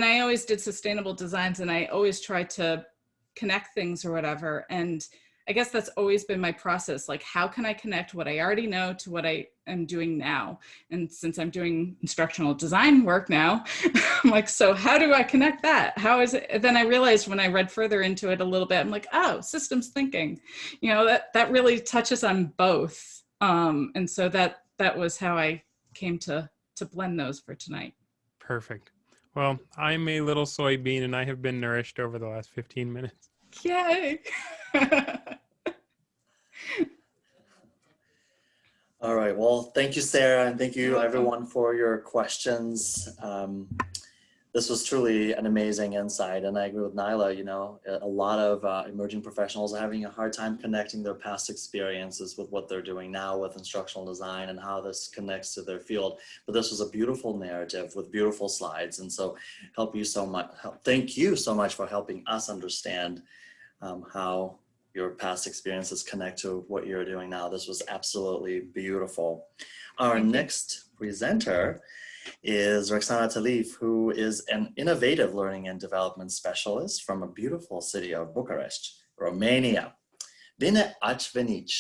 I always did sustainable designs, and I always tried to connect things or whatever. And I guess that's always been my process. Like, how can I connect what I already know to what I am doing now? And since I'm doing instructional design work now, I'm like, so how do I connect that? How is it? And then I realized when I read further into it a little bit, I'm like, oh, systems thinking, that really touches on both. And so that was how I came to blend those for tonight. Perfect. Well, I'm a little soybean and I have been nourished over the last 15 minutes. Yay. All right. Well, thank you, Sarah, and thank you, everyone, for your questions. This was truly an amazing insight, and I agree with Nyla. A lot of emerging professionals are having a hard time connecting their past experiences with what they're doing now with instructional design and how this connects to their field. But this was a beautiful narrative with beautiful slides, and so thank you so much for helping us understand how your past experiences connect to what you're doing now. This was absolutely beautiful. Our next presenter is Roxana Talif, who is an innovative learning and development specialist from a beautiful city of Bucharest, Romania. Bine ați venit.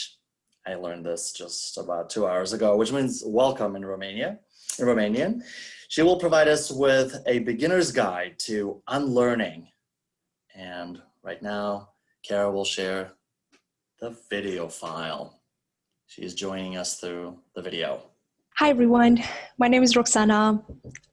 I learned this just about 2 hours ago, which means welcome in Romanian. She will provide us with a beginner's guide to unlearning. And right now, Kara will share the video file. She's joining us through the video. Hi, everyone. My name is Roxana.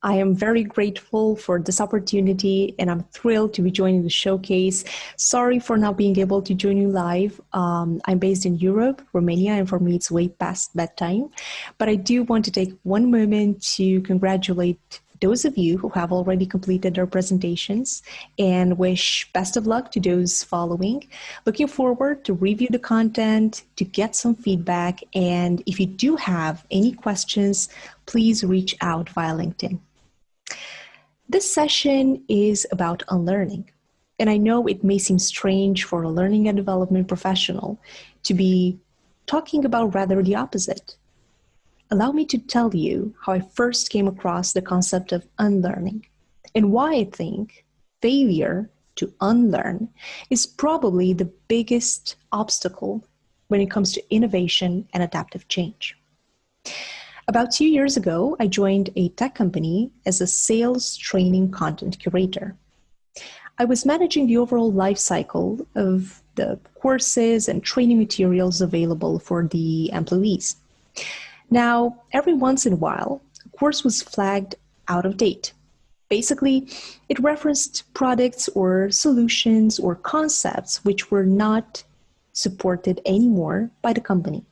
I am very grateful for this opportunity, and I'm thrilled to be joining the showcase. Sorry for not being able to join you live. I'm based in Europe, Romania, and for me, it's way past bedtime. But I do want to take one moment to congratulate those of you who have already completed their presentations and wish best of luck to those following. Looking forward to review the content, to get some feedback, and if you do have any questions, please reach out via LinkedIn. This session is about unlearning, and I know it may seem strange for a learning and development professional to be talking about rather the opposite. allow me to tell you how I first came across the concept of unlearning and why I think failure to unlearn is probably the biggest obstacle when it comes to innovation and adaptive change. About 2 years ago, I joined a tech company as a sales training content curator. I was managing the overall life cycle of the courses and training materials available for the employees. Now, every once in a while, a course was flagged out of date. Basically, it referenced products or solutions or concepts which were not supported anymore by the company.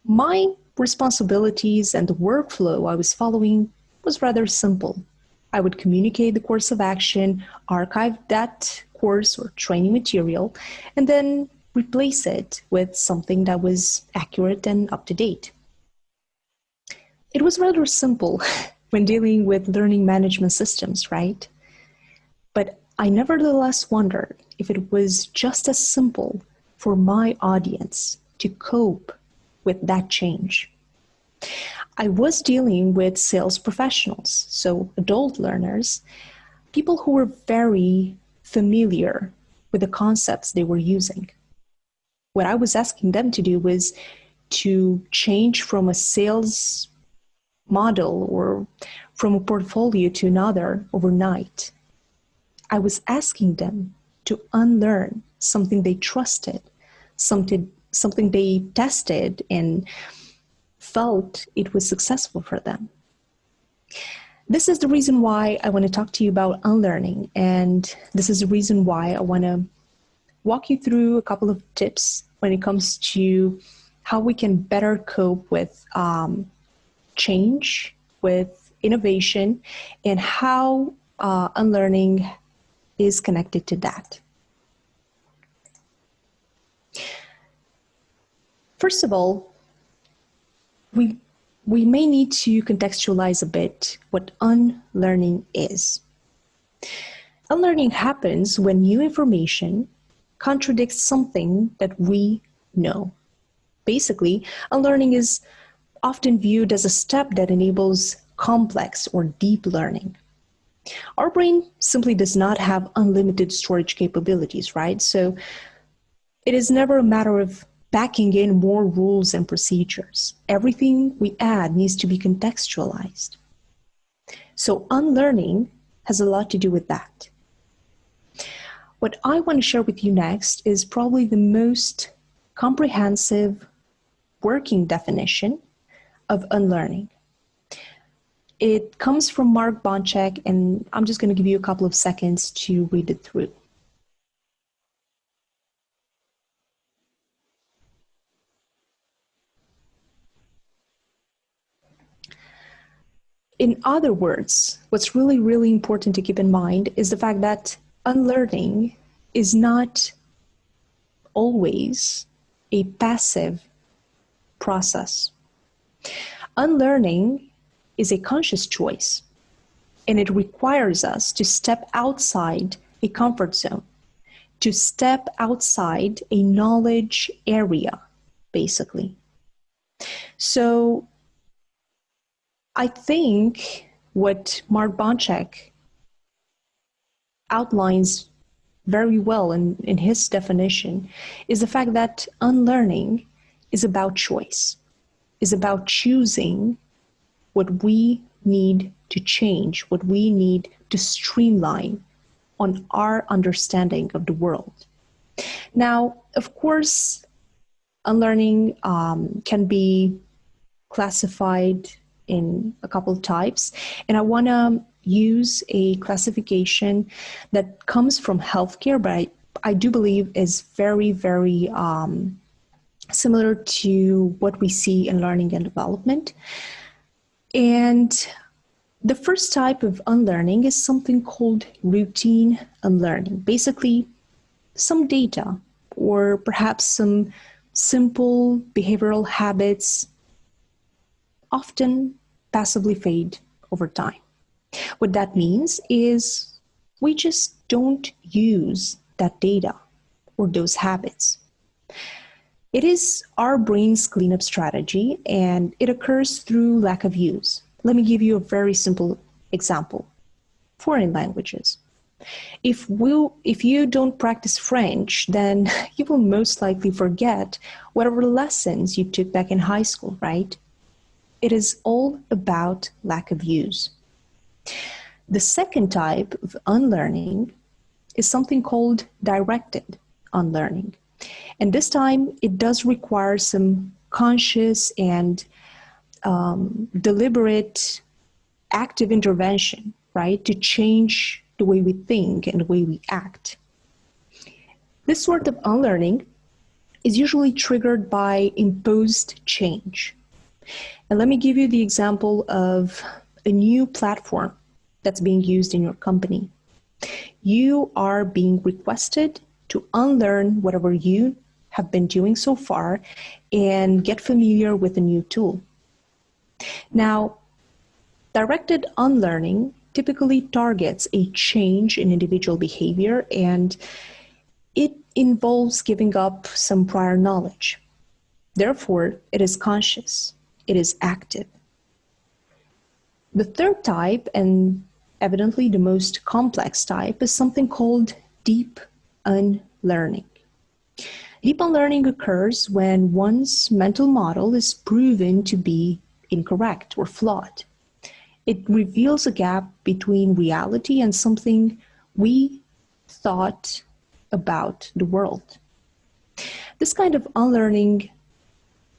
My responsibilities and the workflow I was following was rather simple. I would communicate the course of action, archive that course or training material, and then replace it with something that was accurate and up to date. It was rather simple when dealing with learning management systems, right? But I nevertheless wondered if it was just as simple for my audience to cope with that change. I was dealing with sales professionals, so adult learners, people who were very familiar with the concepts they were using. What I was asking them to do was to change from a sales model or from a portfolio to another overnight. I was asking them to unlearn something they trusted, something they tested and felt it was successful for them. This is the reason why I want to talk to you about unlearning, and this is the reason why I want to walk you through a couple of tips when it comes to how we can better cope with change, with innovation, and how unlearning is connected to that. First of all, we may need to contextualize a bit what unlearning is. Unlearning happens when new information contradicts something that we know. Basically, unlearning is often viewed as a step that enables complex or deep learning. Our brain simply does not have unlimited storage capabilities, right? So it is never a matter of packing in more rules and procedures. Everything we add needs to be contextualized. So unlearning has a lot to do with that. What I want to share with you next is probably the most comprehensive working definition of unlearning. It comes from Mark Bonczak, and I'm just going to give you a couple of seconds to read it through. In other words, what's really, really important to keep in mind is the fact that unlearning is not always a passive process. Unlearning is a conscious choice, and it requires us to step outside a comfort zone, to step outside a knowledge area, basically. So I think what Mark Bonczak outlines very well in his definition is the fact that unlearning is about choice, is about choosing what we need to change, what we need to streamline on our understanding of the world. Now, of course, unlearning can be classified in a couple of types, and I want to use a classification that comes from healthcare, but I do believe is very, very similar to what we see in learning and development. And the first type of unlearning is something called routine unlearning. Basically, some data or perhaps some simple behavioral habits often passively fade over time. What that means is we just don't use that data or those habits. It is our brain's cleanup strategy, and it occurs through lack of use. Let me give you a very simple example. Foreign languages. If you don't practice French, then you will most likely forget whatever lessons you took back in high school, right? It is all about lack of use. The second type of unlearning is something called directed unlearning. And this time, it does require some conscious and deliberate active intervention, right, to change the way we think and the way we act. This sort of unlearning is usually triggered by imposed change. And let me give you the example of a new platform that's being used in your company. You are being requested to unlearn whatever you have been doing so far and get familiar with a new tool. Now, directed unlearning typically targets a change in individual behavior, and it involves giving up some prior knowledge. Therefore, it is conscious, it is active. The third type, and evidently the most complex type, is something called deep unlearning. Deep unlearning occurs when one's mental model is proven to be incorrect or flawed. It reveals a gap between reality and something we thought about the world. This kind of unlearning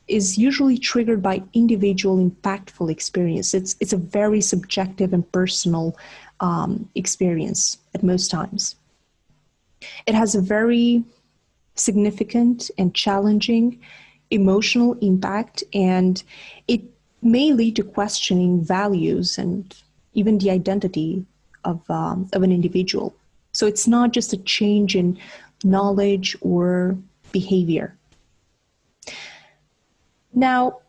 is usually triggered by individual impactful experience. It's a very subjective and personal experience at most times. It has a very significant and challenging emotional impact, and it may lead to questioning values and even the identity of an individual. So it's not just a change in knowledge or behavior. Now,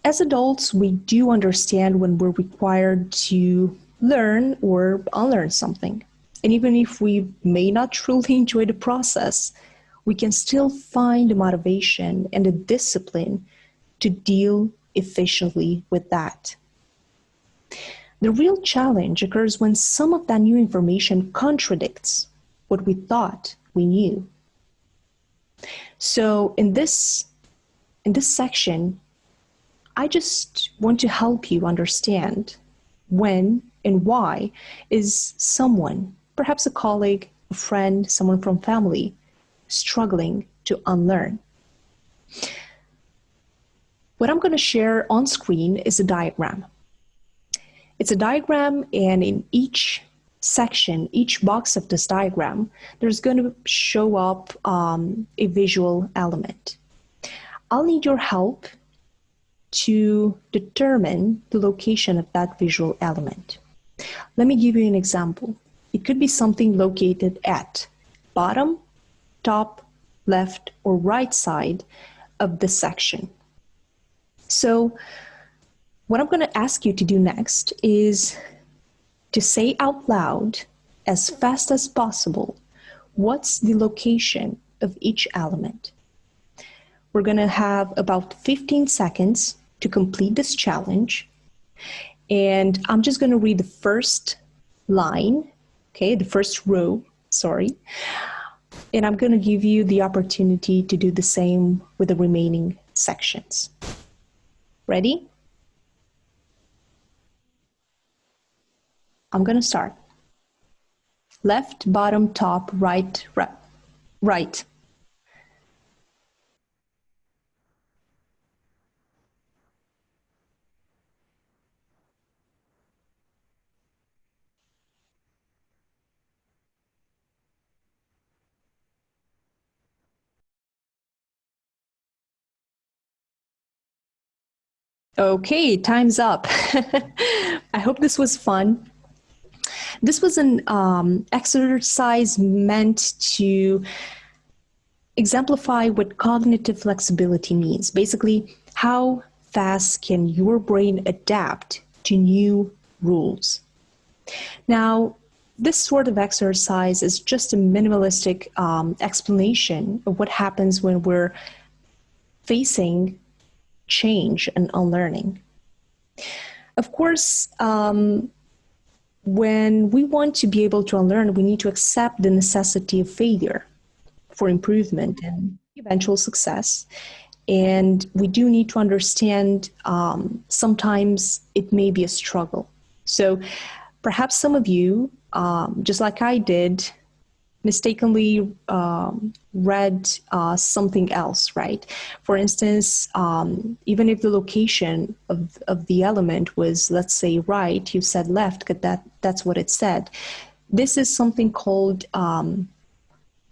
as adults, we do understand when we're required to learn or unlearn something. And even if we may not truly enjoy the process, we can still find the motivation and the discipline to deal efficiently with that. The real challenge occurs when some of that new information contradicts what we thought we knew. So in this section, I just want to help you understand when and why is someone, perhaps a colleague, a friend, someone from family, struggling to unlearn. What I'm going to share on screen is a diagram. It's a diagram, and in each section, each box of this diagram, there's going to show up a visual element. I'll need your help to determine the location of that visual element. Let me give you an example. It could be something located at bottom, top, left, or right side of the section. So what I'm going to ask you to do next is to say out loud, as fast as possible, what's the location of each element. We're going to have about 15 seconds to complete this challenge. And I'm just going to read the first line, okay, the first row, sorry. And I'm going to give you the opportunity to do the same with the remaining sections. Ready? I'm going to start. Left, bottom, top, right, right. Okay, time's up. I hope this was fun. This was an exercise meant to exemplify what cognitive flexibility means. Basically, how fast can your brain adapt to new rules? Now, this sort of exercise is just a minimalistic explanation of what happens when we're facing change and unlearning. Of course, when we want to be able to unlearn, we need to accept the necessity of failure for improvement and eventual success. And we do need to understand sometimes it may be a struggle. So perhaps some of you, just like I did, mistakenly read something else, right? For instance, even if the location of the element was, let's say, right, you said left, because that's what it said. This is something called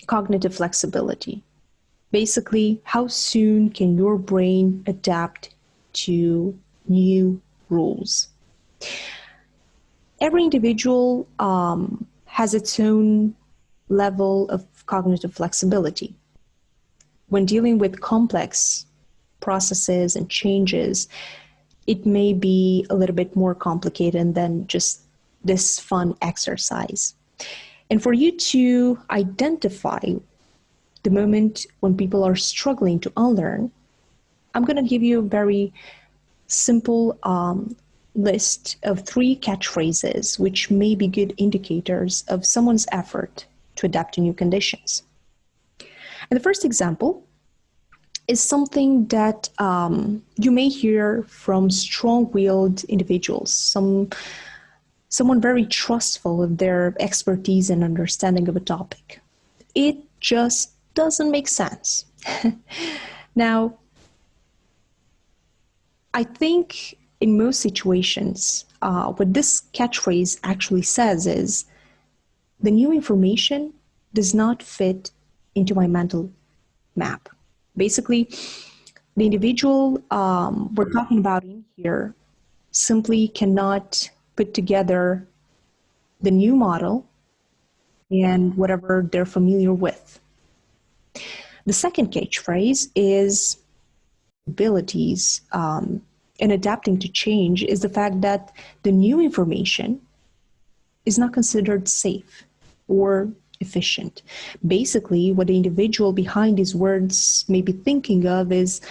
cognitive flexibility. Basically, how soon can your brain adapt to new rules? Every individual has its own level of cognitive flexibility. When dealing with complex processes and changes, it may be a little bit more complicated than just this fun exercise. And for you to identify the moment when people are struggling to unlearn, I'm going to give you a very simple list of 3 catchphrases, which may be good indicators of someone's effort to adapt to new conditions. And the first example is something that you may hear from strong-willed individuals, someone very trustful of their expertise and understanding of a topic. It just doesn't make sense. Now, I think in most situations, what this catchphrase actually says is, the new information does not fit into my mental map. Basically, the individual we're talking about in here simply cannot put together the new model and whatever they're familiar with. The second catchphrase is abilities in adapting to change is the fact that the new information is not considered safe or efficient. Basically, what the individual behind these words may be thinking of is,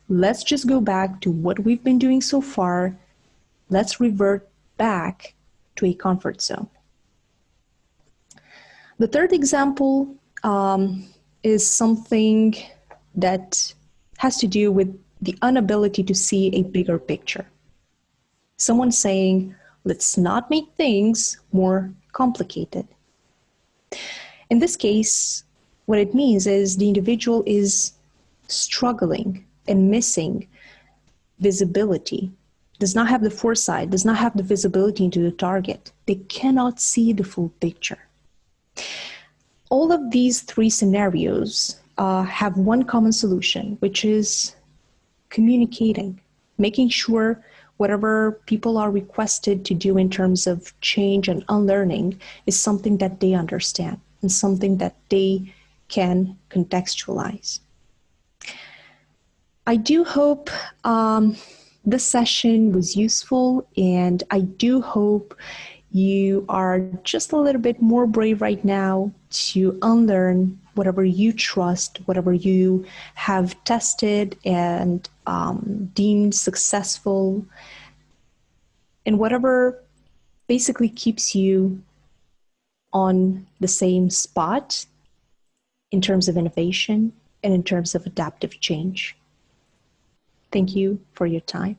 let's just go back to what we've been doing so far. Let's revert back to a comfort zone. The third example is something that has to do with the inability to see a bigger picture. Someone saying, let's not make things more complicated. In this case, what it means is the individual is struggling and missing visibility, does not have the foresight, does not have the visibility into the target. They cannot see the full picture. All of these 3 scenarios have one common solution, which is communicating, making sure whatever people are requested to do in terms of change and unlearning is something that they understand and something that they can contextualize. I do hope this session was useful, and I do hope you are just a little bit more brave right now to unlearn whatever you trust, whatever you have tested and deemed successful, and whatever basically keeps you on the same spot in terms of innovation and in terms of adaptive change. Thank you for your time.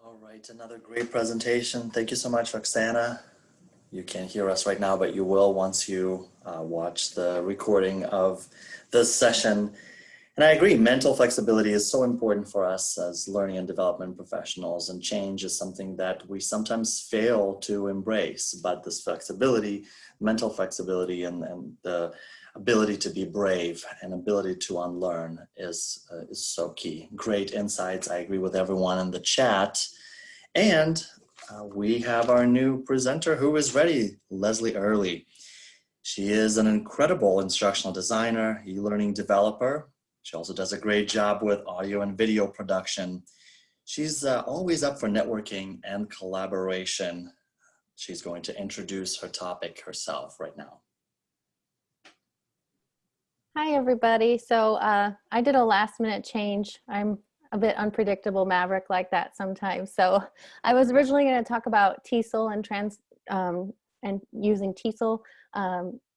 All right, another great presentation. Thank you so much, Roxana. You can't hear us right now, but you will once you watch the recording of this session. And I agree, mental flexibility is so important for us as learning and development professionals, and change is something that we sometimes fail to embrace. But this flexibility, mental flexibility, and the ability to be brave and ability to unlearn is so key. Great insights. I agree with everyone in the chat. And we have our new presenter who is ready, Leslie Early. She is an incredible instructional designer, e-learning developer. She also does a great job with audio and video production. She's always up for networking and collaboration. She's going to introduce her topic herself right now. Hi, everybody. So I did a last minute change. I'm a bit unpredictable maverick like that sometimes. So I was originally going to talk about TESOL and using TESOL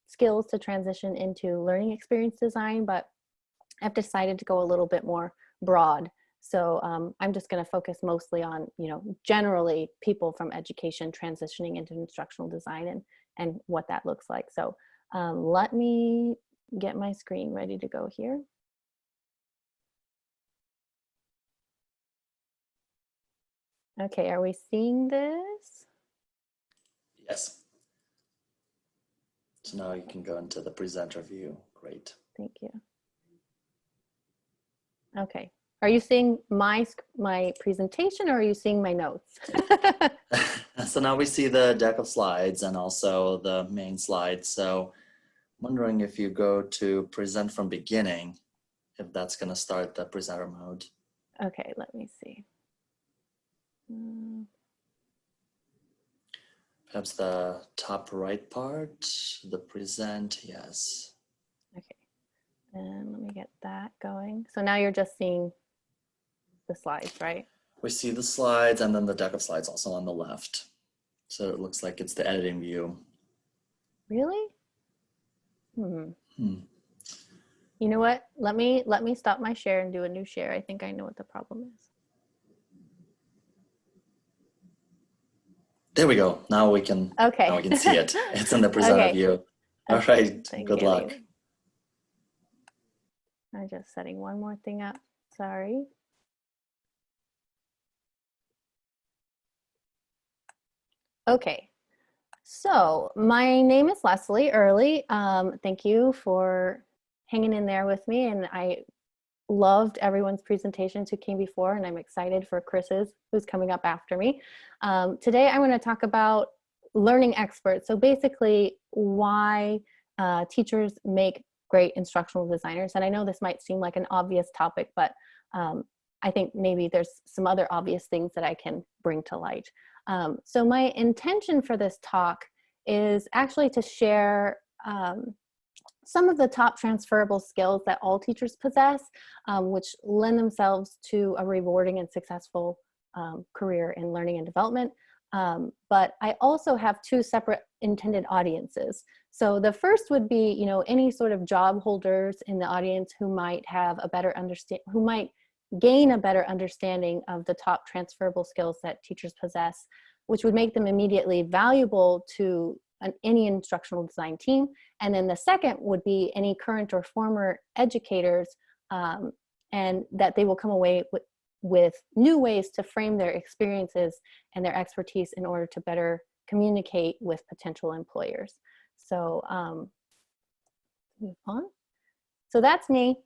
skills to transition into learning experience design, but I've decided to go a little bit more broad. So I'm just going to focus mostly on, generally people from education transitioning into instructional design and what that looks like. So let me get my screen ready to go here. Okay, are we seeing this? Yes. So now you can go into the presenter view. Great. Thank you. Okay. Are you seeing my presentation, or are you seeing my notes? So now we see the deck of slides and also the main slides. So I'm wondering if you go to present from beginning, if that's going to start the presenter mode. Okay, let me see. Perhaps the top right part, the present, yes. Okay, and let me get that going. So now you're just seeing the slides, right? We see the slides and then the deck of slides also on the left. So it looks like it's the editing view. Really? You know what? Let me stop my share and do a new share. I think I know what the problem is. There we go. Now we can. Okay. Now we can see it. It's in the presenter Okay. view. All Okay, right. thank Good you. luck. I'm just setting one more thing up. Sorry. Okay. So my name is Leslie Early. Thank you for hanging in there with me, and I loved everyone's presentations who came before, and I'm excited for Chris's, who's coming up after me. Today I'm going to talk about learning experts. So basically why teachers make great instructional designers. And I know this might seem like an obvious topic, but I think maybe there's some other obvious things that I can bring to light. So my intention for this talk is actually to share some of the top transferable skills that all teachers possess, which lend themselves to a rewarding and successful career in learning and development. But I also have two separate intended audiences. So the first would be, any sort of job holders in the audience who might have a better who might gain a better understanding of the top transferable skills that teachers possess, which would make them immediately valuable to any instructional design team. And then the second would be any current or former educators, and that they will come away with new ways to frame their experiences and their expertise in order to better communicate with potential employers. So move on. So that's me.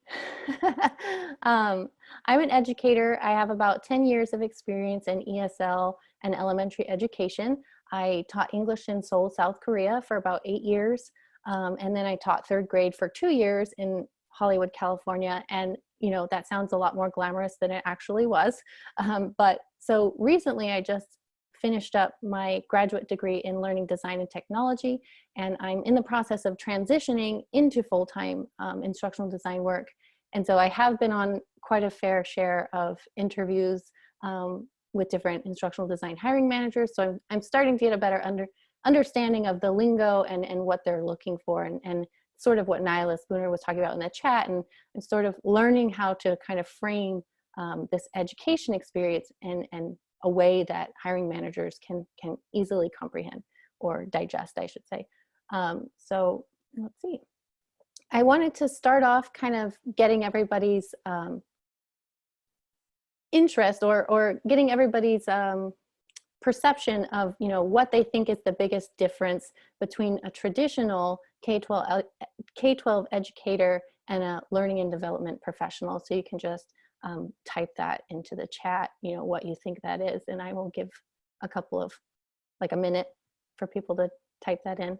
I'm an educator. I have about 10 years of experience in ESL and elementary education. I taught English in Seoul, South Korea for about 8 years. And then I taught third grade for 2 years in Hollywood, California. And, that sounds a lot more glamorous than it actually was. But so recently I just finished up my graduate degree in learning design and technology. And I'm in the process of transitioning into full-time instructional design work. And so I have been on quite a fair share of interviews with different instructional design hiring managers. So I'm starting to get a better understanding of the lingo and what they're looking for, and sort of what Nyla Spooner was talking about in the chat, and sort of learning how to kind of frame this education experience in a way that hiring managers can easily comprehend or digest, I should say. So let's see. I wanted to start off kind of getting everybody's interest or getting everybody's perception of what they think is the biggest difference between a traditional K-12 educator and a learning and development professional. So you can just type that into the chat, what you think that is, and I will give a couple of, like a minute for people to type that in.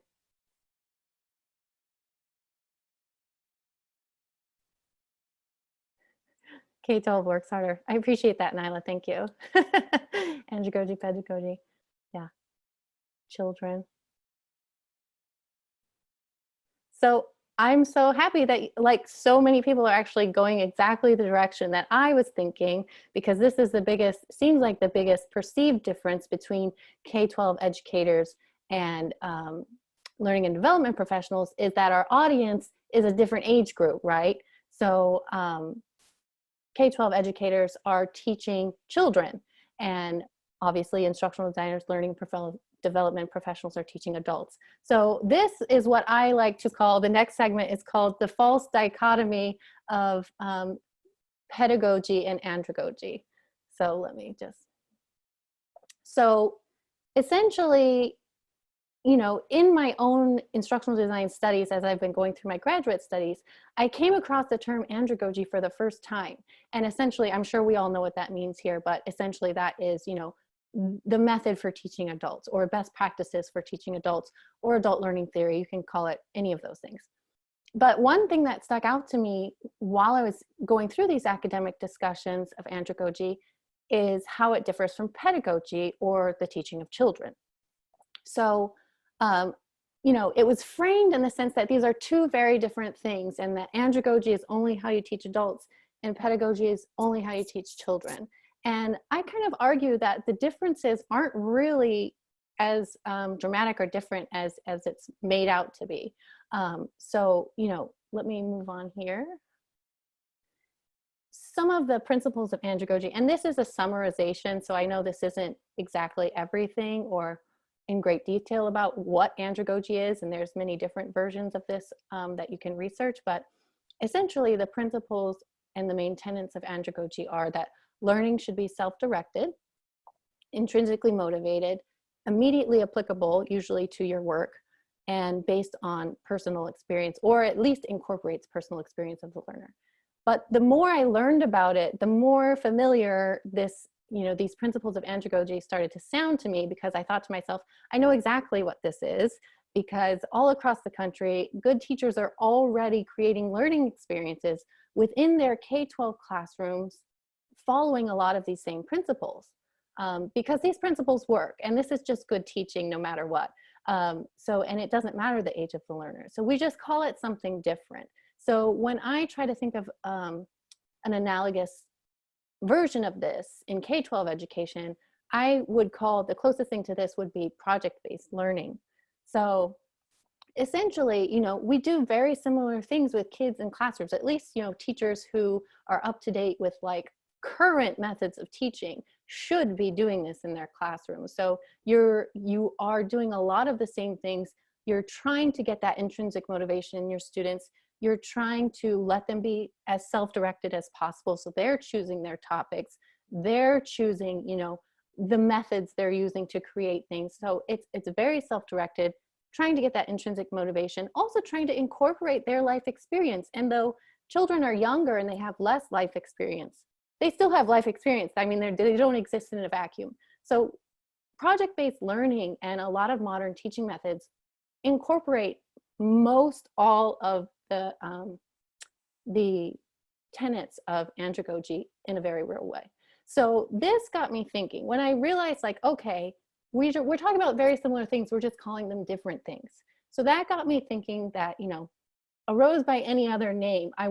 K-12 works harder. I appreciate that, Nyla. Thank you. Andragogy, pedagogy. Yeah. Children. So I'm so happy that like so many people are actually going exactly the direction that I was thinking, because this is the biggest, seems like the biggest perceived difference between K-12 educators and learning and development professionals is that our audience is a different age group, right? So K-12 educators are teaching children, and obviously instructional designers, learning development professionals are teaching adults. So this is what I like to call, the next segment is called the false dichotomy of pedagogy and andragogy. So let me just, so essentially, you know, in my own instructional design studies, as I've been going through my graduate studies, I came across the term andragogy for the first time. And essentially, I'm sure we all know what that means here, but essentially that is, you know, the method for teaching adults, or best practices for teaching adults, or adult learning theory. You can call it any of those things. But one thing that stuck out to me while I was going through these academic discussions of andragogy is how it differs from pedagogy, or the teaching of children. So, you know, it was framed in the sense that these are two very different things, and that andragogy is only how you teach adults and pedagogy is only how you teach children. And I kind of argue that the differences aren't really as dramatic or different as it's made out to be. So, you know, let me move on here. Some of the principles of andragogy, and this is a summarization, so I know this isn't exactly everything or in great detail about what andragogy is, and there's many different versions of this that you can research, but essentially the principles and the main tenets of andragogy are that learning should be self-directed, intrinsically motivated, immediately applicable, usually to your work, and based on personal experience, or at least incorporates personal experience of the learner. But the more I learned about it, the more familiar this, you know, these principles of andragogy started to sound to me, because I thought to myself, I know exactly what this is, because all across the country, good teachers are already creating learning experiences within their K-12 classrooms, following a lot of these same principles, because these principles work, and this is just good teaching no matter what. So, and it doesn't matter the age of the learner. So we just call it something different. So when I try to think of an analogous version of this in K-12 education, I would call, the closest thing to this would be project-based learning. So essentially, you know, we do very similar things with kids in classrooms, at least, you know, teachers who are up to date with like current methods of teaching should be doing this in their classrooms. So you are doing a lot of the same things. You're trying to get that intrinsic motivation in your students. You're trying to let them be as self-directed as possible. So they're choosing their topics. They're choosing, you know, the methods they're using to create things. So it's very self-directed, trying to get that intrinsic motivation, also trying to incorporate their life experience. And though children are younger and they have less life experience, they still have life experience. I mean, they don't exist in a vacuum. So project-based learning and a lot of modern teaching methods incorporate most all of the tenets of andragogy in a very real way. So this got me thinking, when I realized like, okay, we're talking about very similar things, we're just calling them different things. So that got me thinking that, you know, a rose by any other name, I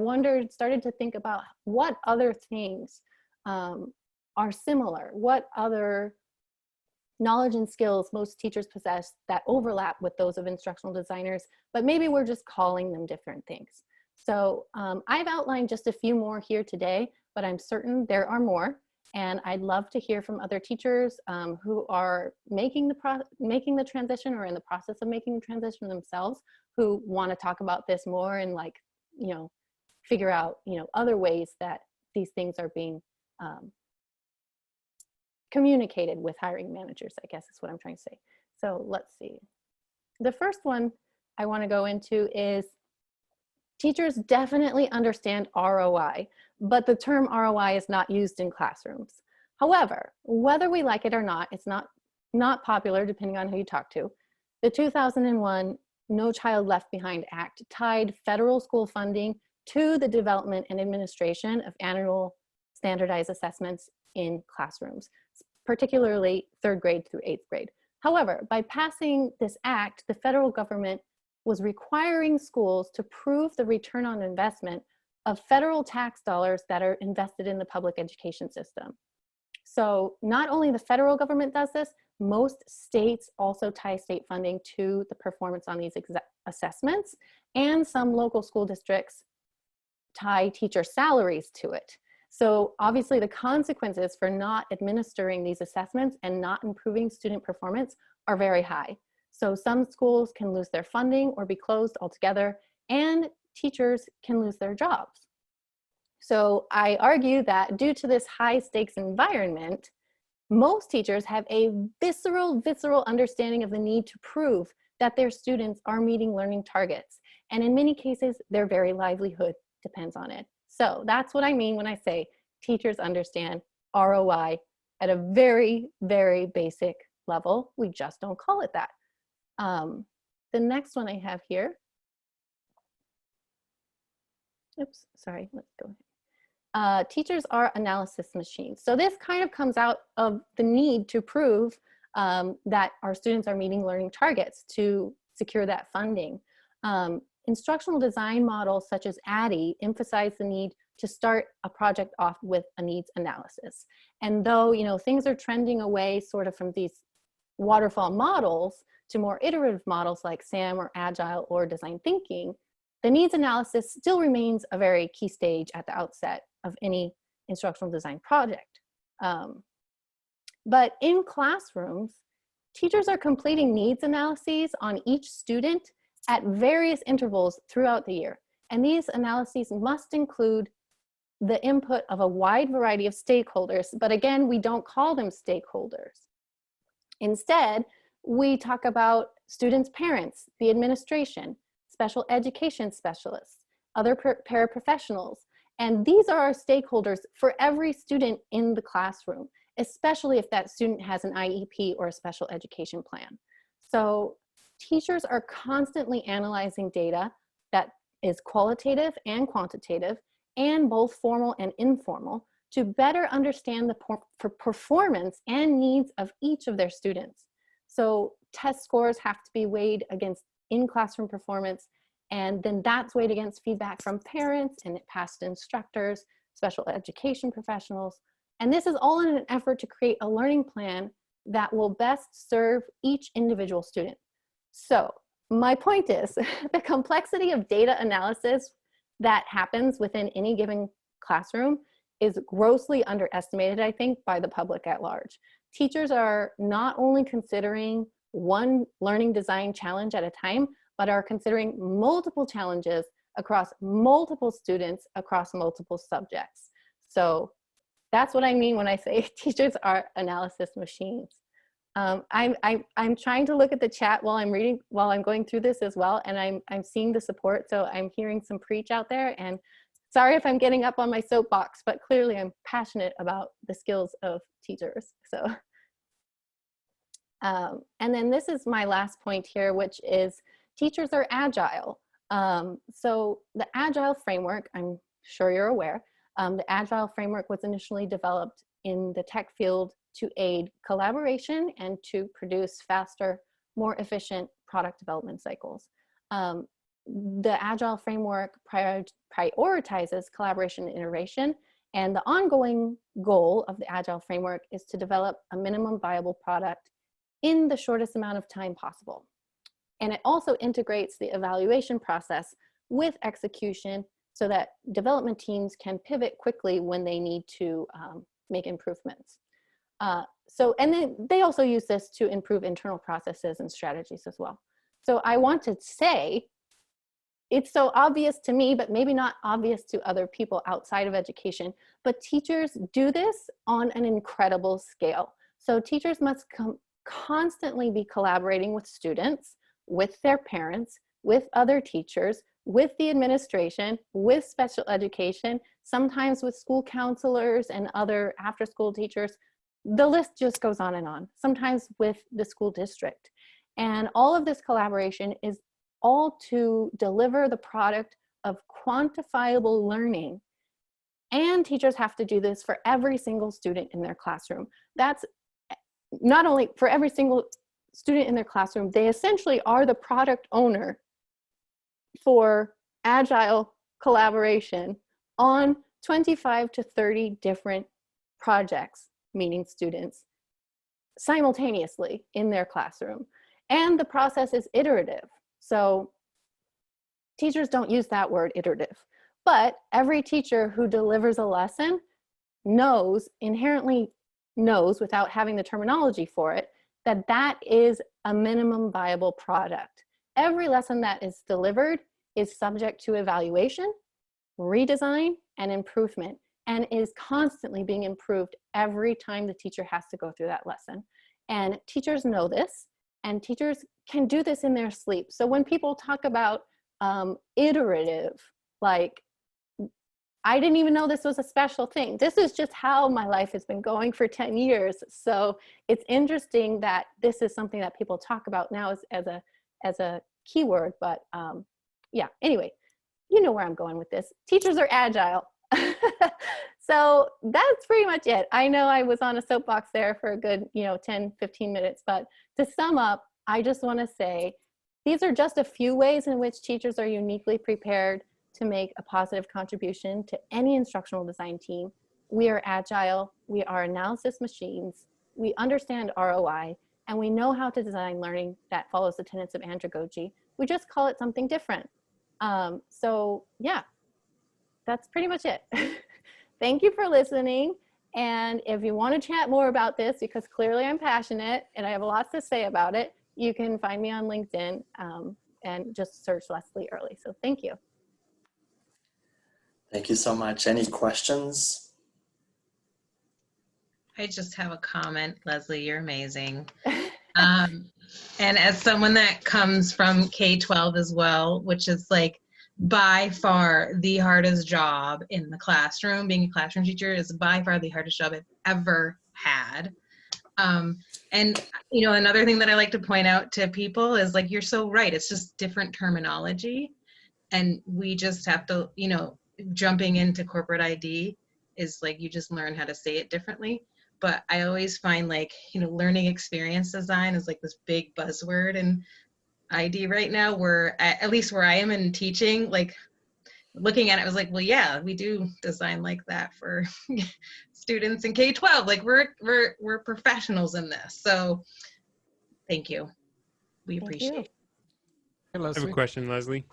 started to think about what other things are similar, what other knowledge and skills most teachers possess that overlap with those of instructional designers, but maybe we're just calling them different things. So I've outlined just a few more here today, but I'm certain there are more. And I'd love to hear from other teachers who are making the transition or in the process of making the transition themselves, who want to talk about this more and like, you know, figure out, you know, other ways that these things are being communicated with hiring managers, I guess is what I'm trying to say. So let's see. The first one I want to go into is teachers definitely understand ROI, but the term ROI is not used in classrooms. However, whether we like it or not, it's not popular depending on who you talk to. The 2001 No Child Left Behind Act tied federal school funding to the development and administration of annual standardized assessments in classrooms, particularly 3rd grade through 8th grade. However, by passing this act, the federal government was requiring schools to prove the return on investment of federal tax dollars that are invested in the public education system. So not only the federal government does this, most states also tie state funding to the performance on these assessments, and some local school districts tie teacher salaries to it. So obviously the consequences for not administering these assessments and not improving student performance are very high. So some schools can lose their funding or be closed altogether, and teachers can lose their jobs. So I argue that due to this high stakes environment, most teachers have a visceral understanding of the need to prove that their students are meeting learning targets. And in many cases, their very livelihood depends on it. So that's what I mean when I say teachers understand ROI at a very, very basic level. We just don't call it that. The next one I have here. Oops, sorry, let's go ahead. Teachers are analysis machines. So this kind of comes out of the need to prove that our students are meeting learning targets to secure that funding. Instructional design models such as ADDIE emphasize the need to start a project off with a needs analysis. And though, you know, things are trending away sort of from these waterfall models to more iterative models like SAM or Agile or design thinking, the needs analysis still remains a very key stage at the outset of any instructional design project. But in classrooms, teachers are completing needs analyses on each student at various intervals throughout the year. And these analyses must include the input of a wide variety of stakeholders, but again, we don't call them stakeholders. Instead, we talk about students' parents, the administration, special education specialists, other paraprofessionals, and these are our stakeholders for every student in the classroom, especially if that student has an IEP or a special education plan. So teachers are constantly analyzing data that is qualitative and quantitative, and both formal and informal, to better understand the performance and needs of each of their students. So test scores have to be weighed against in-classroom performance, and then that's weighed against feedback from parents and past instructors, special education professionals. And this is all in an effort to create a learning plan that will best serve each individual student. So my point is, the complexity of data analysis that happens within any given classroom is grossly underestimated, I think, by the public at large. Teachers are not only considering one learning design challenge at a time, but are considering multiple challenges across multiple students, across multiple subjects. So that's what I mean when I say teachers are analysis machines. I'm trying to look at the chat while I'm reading, while I'm going through this as well, and I'm seeing the support, so I'm hearing some preach out there, and sorry if I'm getting up on my soapbox, but clearly I'm passionate about the skills of teachers. So, and then this is my last point here, which is teachers are agile. So the Agile framework, I'm sure you're aware, the Agile framework was initially developed in the tech field to aid collaboration and to produce faster, more efficient product development cycles. The Agile framework prioritizes collaboration and iteration, and the ongoing goal of the Agile framework is to develop a minimum viable product in the shortest amount of time possible. And it also integrates the evaluation process with execution so that development teams can pivot quickly when they need to make improvements. And then they also use this to improve internal processes and strategies as well. So I want to say, it's so obvious to me, but maybe not obvious to other people outside of education, but teachers do this on an incredible scale. So teachers must constantly be collaborating with students, with their parents, with other teachers, with the administration, with special education, sometimes with school counselors and other after-school teachers. The list just goes on, sometimes with the school district. And all of this collaboration is all to deliver the product of quantifiable learning And teachers have to do this for every single student in their classroom. That's not only for every single student in their classroom, they essentially are the product owner for agile collaboration on 25 to 30 different projects, meaning students, simultaneously in their classroom. And the process is iterative. So teachers don't use that word, iterative, but every teacher who delivers a lesson inherently knows, without having the terminology for it, that that is a minimum viable product. Every lesson that is delivered is subject to evaluation, redesign, and improvement, and is constantly being improved every time the teacher has to go through that lesson. And teachers know this, and teachers can do this in their sleep. So when people talk about iterative, like, I didn't even know this was a special thing. This is just how my life has been going for 10 years. So it's interesting that this is something that people talk about now as a keyword, but yeah, anyway, you know where I'm going with this. Teachers are agile. So that's pretty much it. I know I was on a soapbox there for a good, 10, 15 minutes, but to sum up, I just want to say, these are just a few ways in which teachers are uniquely prepared to make a positive contribution to any instructional design team. We are agile, we are analysis machines, we understand ROI, and we know how to design learning that follows the tenets of andragogy. We just call it something different. So yeah, that's pretty much it. Thank you for listening. And if you want to chat more about this, because clearly I'm passionate and I have lots to say about it, you can find me on LinkedIn and just search Leslie Early. So thank you. Thank you so much. Any questions? I just have a comment. Leslie, you're amazing. And as someone that comes from K-12 as well, which is like by far the hardest job in the classroom, being a classroom teacher is by far the hardest job I've ever had. And another thing that I like to point out to people is, like, you're so right. It's just different terminology. And we just have to, jumping into corporate ID is like, you just learn how to say it differently. But I always find, like, learning experience design is like this big buzzword in ID right now, where at least where I am in teaching, like, looking at it, I was like, well, yeah, we do design like that for students in K-12. Like, we're professionals in this. So thank you. We appreciate it. Hey, I have a Leslie. question, Leslie.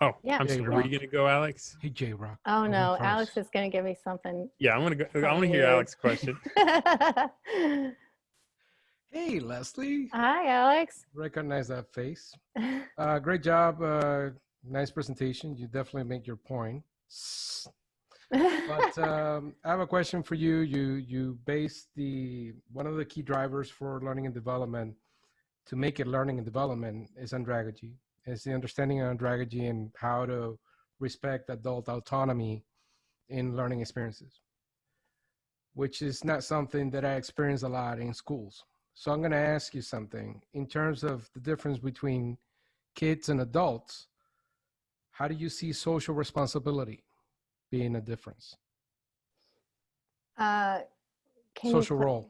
Oh, Yeah. I'm sorry. Were you gonna go, Alex? Hey, J-Rock. Oh no, first. Alex is going to give me something. Yeah, I'm gonna go. I want to hear Alex's question. Hey, Leslie. Hi, Alex. Recognize that face. Great job. Nice presentation. You definitely make your point. But I have a question for you. You based one of the key drivers for learning and development to make it learning and development is andragogy. It's the understanding of andragogy and how to respect adult autonomy in learning experiences, which is not something that I experience a lot in schools. So I'm going to ask you something in terms of the difference between kids and adults. How do you see social responsibility being a difference? Social role.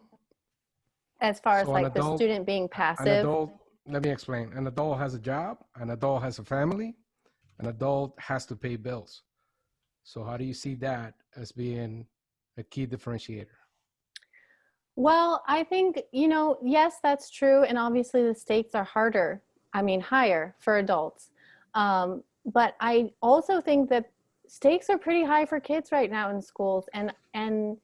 As far as So like the student being passive. Let me explain. An adult has a job, an adult has a family, an adult has to pay bills. So how do you see that as being a key differentiator? Well, I think, yes, that's true. And obviously the stakes are higher for adults. But I also think that stakes are pretty high for kids right now in schools. And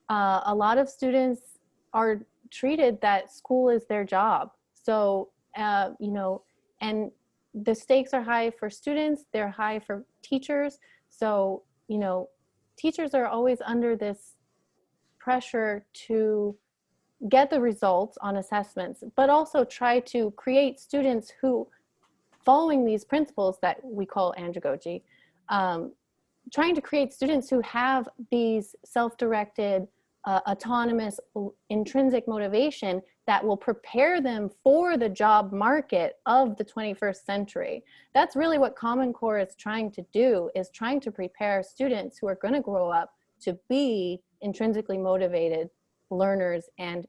a lot of students are treated that school is their job. So, and the stakes are high for students, they're high for teachers. So, teachers are always under this pressure to get the results on assessments, but also try to create students who, following these principles that we call andragogy, trying to create students who have these self-directed, autonomous, intrinsic motivation that will prepare them for the job market of the 21st century. That's really what Common Core is trying to do, is trying to prepare students who are going to grow up to be intrinsically motivated learners and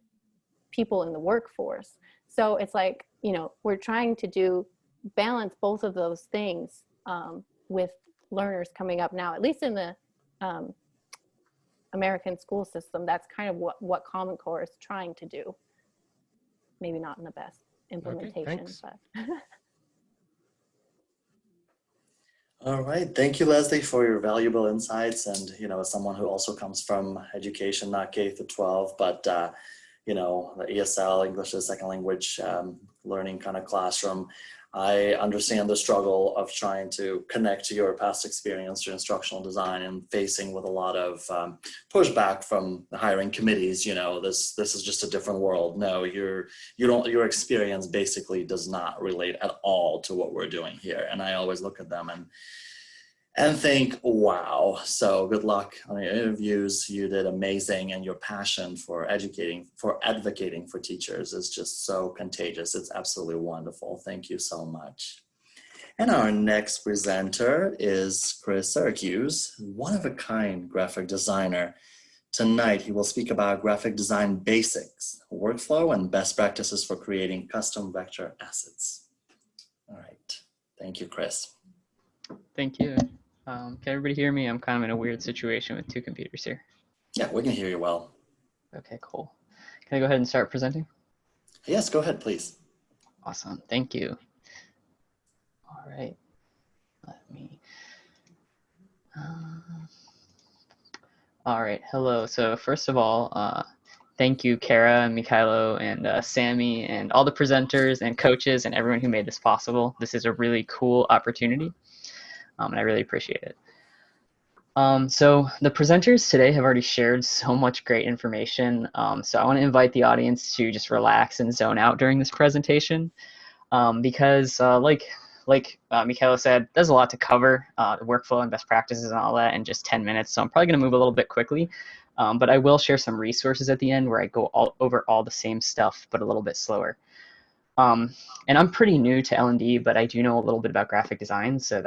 people in the workforce. So it's like, you know, we're trying to balance both of those things with learners coming up now, at least in the American school system. That's kind of what Common Core is trying to do. Maybe not in the best implementation, but. All right, thank you, Leslie, for your valuable insights. And, you know, as someone who also comes from education, not K through 12, but, you know, the ESL, English as a second language learning kind of classroom, I understand the struggle of trying to connect to your past experience to instructional design and facing with a lot of pushback from the hiring committees. You know, this is just a different world. No, your experience basically does not relate at all to what we're doing here. And I always look at them and think, wow. So good luck on your interviews. You did amazing, and your passion for advocating for teachers is just so contagious. It's absolutely wonderful. Thank you so much. And our next presenter is Chris Syracuse, one-of-a-kind graphic designer. Tonight, he will speak about graphic design basics, workflow, and best practices for creating custom vector assets. All right. Thank you, Chris. Thank you. Can everybody hear me? I'm kind of in a weird situation with two computers here. Yeah, we can hear you well. Okay, cool. Can I go ahead and start presenting? Yes, go ahead, please. Awesome. Thank you. All right. Let me. All right. Hello. So first of all, thank you, Kara, Mikhailo, and Sammy, and all the presenters and coaches and everyone who made this possible. This is a really cool opportunity. And I really appreciate it. So the presenters today have already shared so much great information. So I want to invite the audience to just relax and zone out during this presentation because like Mikhailo said, there's a lot to cover, the workflow and best practices and all that in just 10 minutes. So I'm probably going to move a little bit quickly, but I will share some resources at the end where I go over all the same stuff, but a little bit slower. And I'm pretty new to L&D, but I do know a little bit about graphic design. So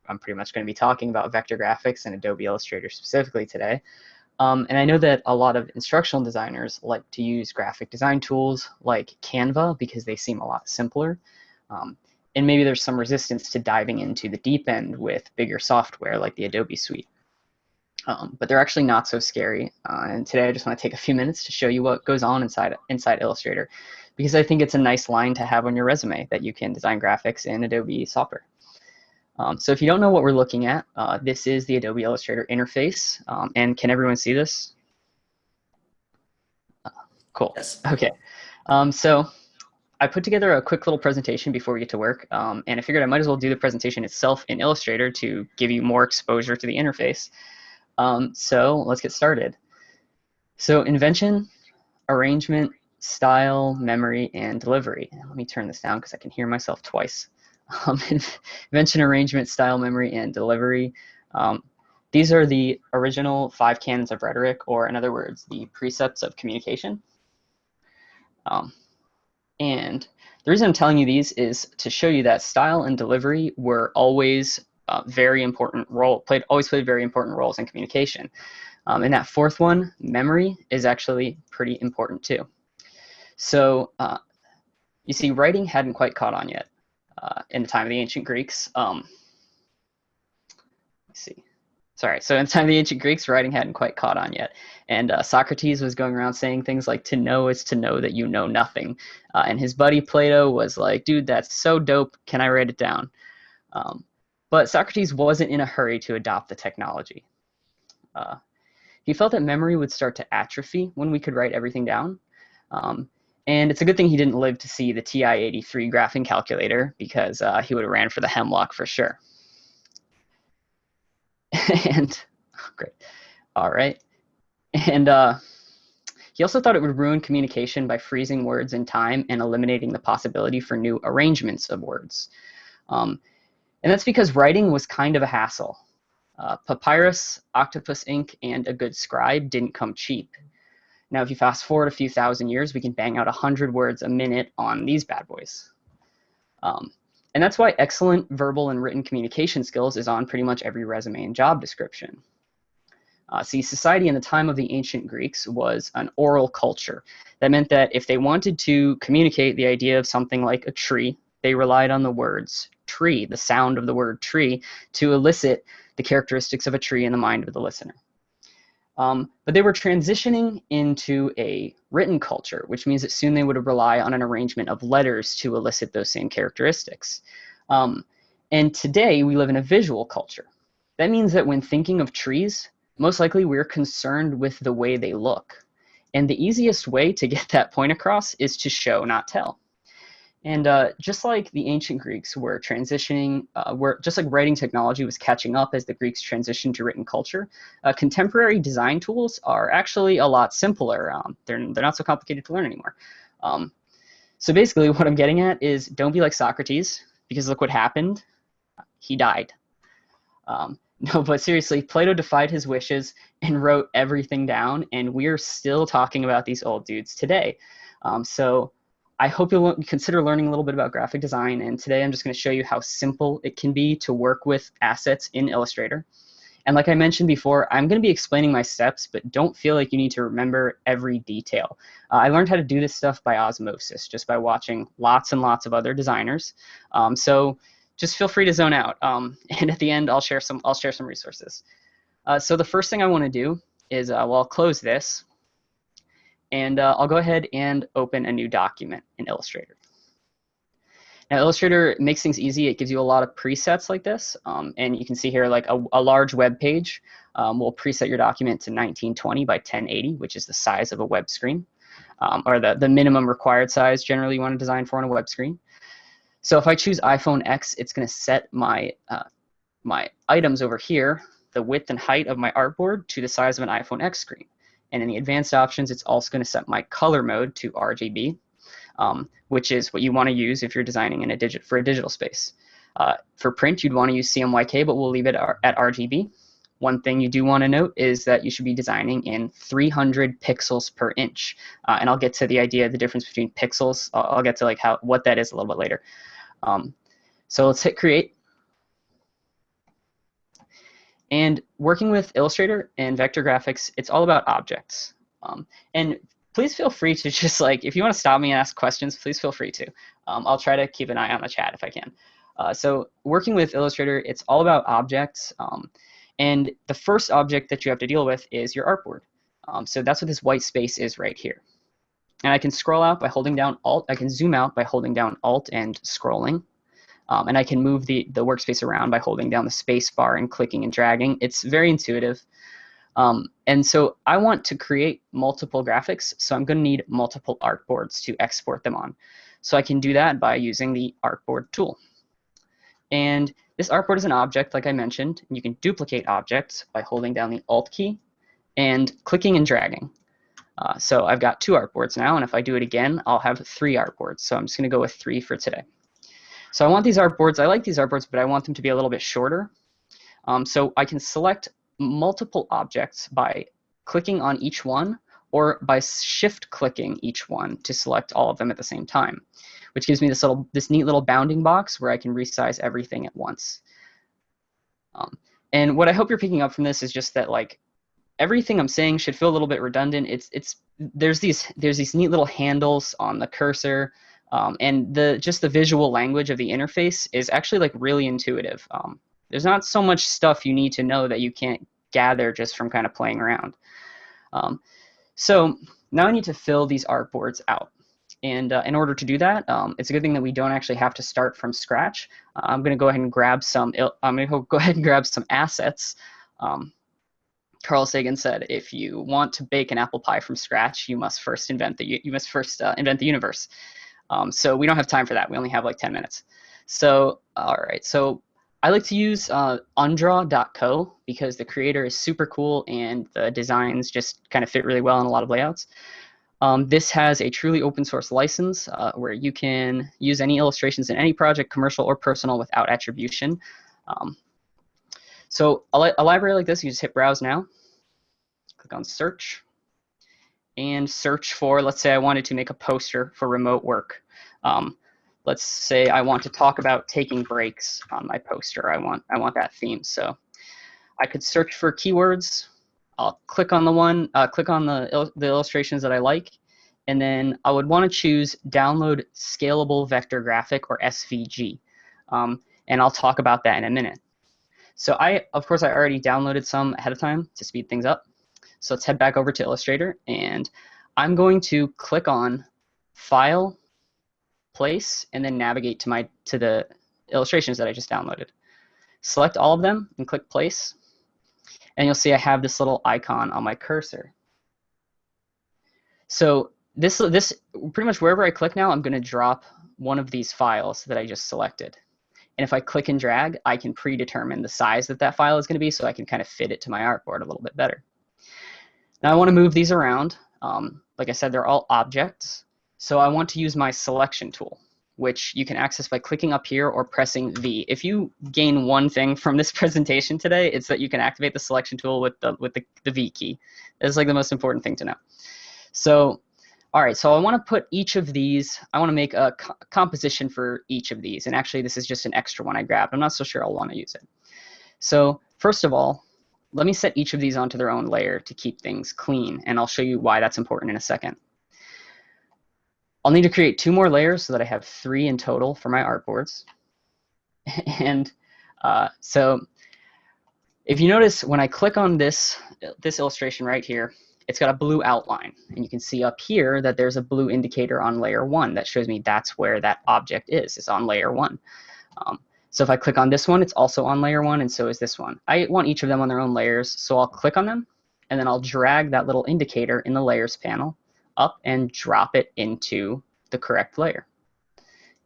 I'm pretty much going to be talking about vector graphics and Adobe Illustrator specifically today. And I know that a lot of instructional designers like to use graphic design tools like Canva because they seem a lot simpler. And maybe there's some resistance to diving into the deep end with bigger software like the Adobe suite. But they're actually not so scary. And today I just want to take a few minutes to show you what goes on inside Illustrator, because I think it's a nice line to have on your resume that you can design graphics in Adobe software. So if you don't know what we're looking at, this is the Adobe Illustrator interface. And can everyone see this? Cool. Yes. Okay. So I put together a quick little presentation before we get to work. And I figured I might as well do the presentation itself in Illustrator to give you more exposure to the interface. So let's get started. So invention, arrangement, style, memory, and delivery. And let me turn this down because I can hear myself twice. Invention, arrangement, style, memory, and delivery. These are the original 5 canons of rhetoric, or in other words, the precepts of communication. And the reason I'm telling you these is to show you that style and delivery were always always played very important roles in communication. And that fourth one, memory, is actually pretty important too. So you see, writing hadn't quite caught on yet. In the time of the ancient Greeks, let's see. Sorry, so in the time of the ancient Greeks, writing hadn't quite caught on yet. And Socrates was going around saying things like, to know is to know that you know nothing. And his buddy Plato was like, dude, that's so dope, can I write it down? But Socrates wasn't in a hurry to adopt the technology. He felt that memory would start to atrophy when we could write everything down. And it's a good thing he didn't live to see the TI-83 graphing calculator, because he would have ran for the hemlock for sure. And great. All right. And he also thought it would ruin communication by freezing words in time and eliminating the possibility for new arrangements of words. And that's because writing was kind of a hassle. Papyrus, octopus ink, and a good scribe didn't come cheap. Now, if you fast forward a few thousand years, we can bang out 100 words a minute on these bad boys. And that's why excellent verbal and written communication skills is on pretty much every resume and job description. See, society in the time of the ancient Greeks was an oral culture. That meant that if they wanted to communicate the idea of something like a tree, they relied on the words tree, the sound of the word tree, to elicit the characteristics of a tree in the mind of the listener. But they were transitioning into a written culture, which means that soon they would rely on an arrangement of letters to elicit those same characteristics. And today we live in a visual culture. That means that when thinking of trees, most likely we're concerned with the way they look. And the easiest way to get that point across is to show, not tell. And just like the ancient Greeks were transitioning, just like writing technology was catching up as the Greeks transitioned to written culture, contemporary design tools are actually a lot simpler. They're not so complicated to learn anymore. So basically what I'm getting at is don't be like Socrates, because look what happened. He died. No, but seriously, Plato defied his wishes and wrote everything down, and we're still talking about these old dudes today. So I hope you'll consider learning a little bit about graphic design, and today I'm just going to show you how simple it can be to work with assets in Illustrator. And like I mentioned before, I'm going to be explaining my steps, but don't feel like you need to remember every detail. I learned how to do this stuff by osmosis, just by watching lots and lots of other designers. So just feel free to zone out. And at the end, I'll share some resources. So the first thing I want to do is, I'll close this, and I'll go ahead and open a new document in Illustrator. Now, Illustrator makes things easy. It gives you a lot of presets like this. And you can see here, like a large web page will preset your document to 1920 by 1080, which is the size of a web screen, or the minimum required size generally you want to design for on a web screen. So if I choose iPhone X, it's going to set my items over here, the width and height of my artboard, to the size of an iPhone X screen. And in the advanced options, it's also going to set my color mode to RGB, which is what you want to use if you're designing for a digital space. For print, you'd want to use CMYK, but we'll leave it at RGB. One thing you do want to note is that you should be designing in 300 pixels per inch. And I'll get to the idea of the difference between pixels. I'll get to like what that is a little bit later. So let's hit create. And working with Illustrator and vector graphics, it's all about objects. And please feel free to just if you want to stop me and ask questions, please feel free to. I'll try to keep an eye on the chat if I can. So working with Illustrator, it's all about objects. And the first object that you have to deal with is your artboard. So that's what this white space is right here. And I can scroll out by holding down Alt. I can zoom out by holding down Alt and scrolling. And I can move the workspace around by holding down the space bar and clicking and dragging. It's very intuitive. And so I want to create multiple graphics, so I'm going to need multiple artboards to export them on. So I can do that by using the artboard tool. And this artboard is an object, like I mentioned. You can duplicate objects by holding down the Alt key and clicking and dragging. So I've got 2 artboards now, and if I do it again, I'll have 3 artboards. So I'm just going to go with 3 for today. So I want these artboards. I like these artboards, but I want them to be a little bit shorter. So I can select multiple objects by clicking on each one, or by shift clicking each one to select all of them at the same time, which gives me this neat little bounding box where I can resize everything at once. And what I hope you're picking up from this is just that everything I'm saying should feel a little bit redundant. There's these neat little handles on the cursor, and just the visual language of the interface is actually really intuitive. There's not so much stuff you need to know that you can't gather just from kind of playing around. So now I need to fill these artboards out. And in order to do that, it's a good thing that we don't actually have to start from scratch. I'm going to go ahead and grab some assets. Carl Sagan said, if you want to bake an apple pie from scratch, you must first invent the universe. So we don't have time for that. We only have 10 minutes. So, all right. So I like to use undraw.co because the creator is super cool and the designs just kind of fit really well in a lot of layouts. This has a truly open source license where you can use any illustrations in any project, commercial or personal, without attribution. So a library like this, you just hit browse now, click on search, and search for, let's say I wanted to make a poster for remote work. Let's say I want to talk about taking breaks on my poster. I want that theme. So I could search for keywords. I'll click on the illustrations that I like, and then I would want to choose Download Scalable Vector Graphic, or SVG, and I'll talk about that in a minute. So of course, I already downloaded some ahead of time to speed things up. So let's head back over to Illustrator, and I'm going to click on File, Place, and then navigate to the illustrations that I just downloaded. Select all of them and click Place, and you'll see I have this little icon on my cursor. So this pretty much wherever I click now, I'm going to drop one of these files that I just selected. And if I click and drag, I can predetermine the size that file is going to be, so I can kind of fit it to my artboard a little bit better. Now I want to move these around. Like I said, they're all objects. So I want to use my selection tool, which you can access by clicking up here or pressing V. If you gain one thing from this presentation today, it's that you can activate the selection tool with the V key. It's like the most important thing to know. So, all right, so I want to put each of these, I want to make a composition for each of these. And actually, this is just an extra one I grabbed. I'm not so sure I'll want to use it. So first of all, let me set each of these onto their own layer to keep things clean, and I'll show you why that's important in a second. I'll need to create 2 more layers so that I have 3 in total for my artboards. And so if you notice, when I click on this illustration right here, it's got a blue outline. And you can see up here that there's a blue indicator on layer 1 that shows me that's where that object is. It's on layer 1. So if I click on this one, it's also on layer 1, and so is this one. I want each of them on their own layers, so I'll click on them, and then I'll drag that little indicator in the layers panel up and drop it into the correct layer.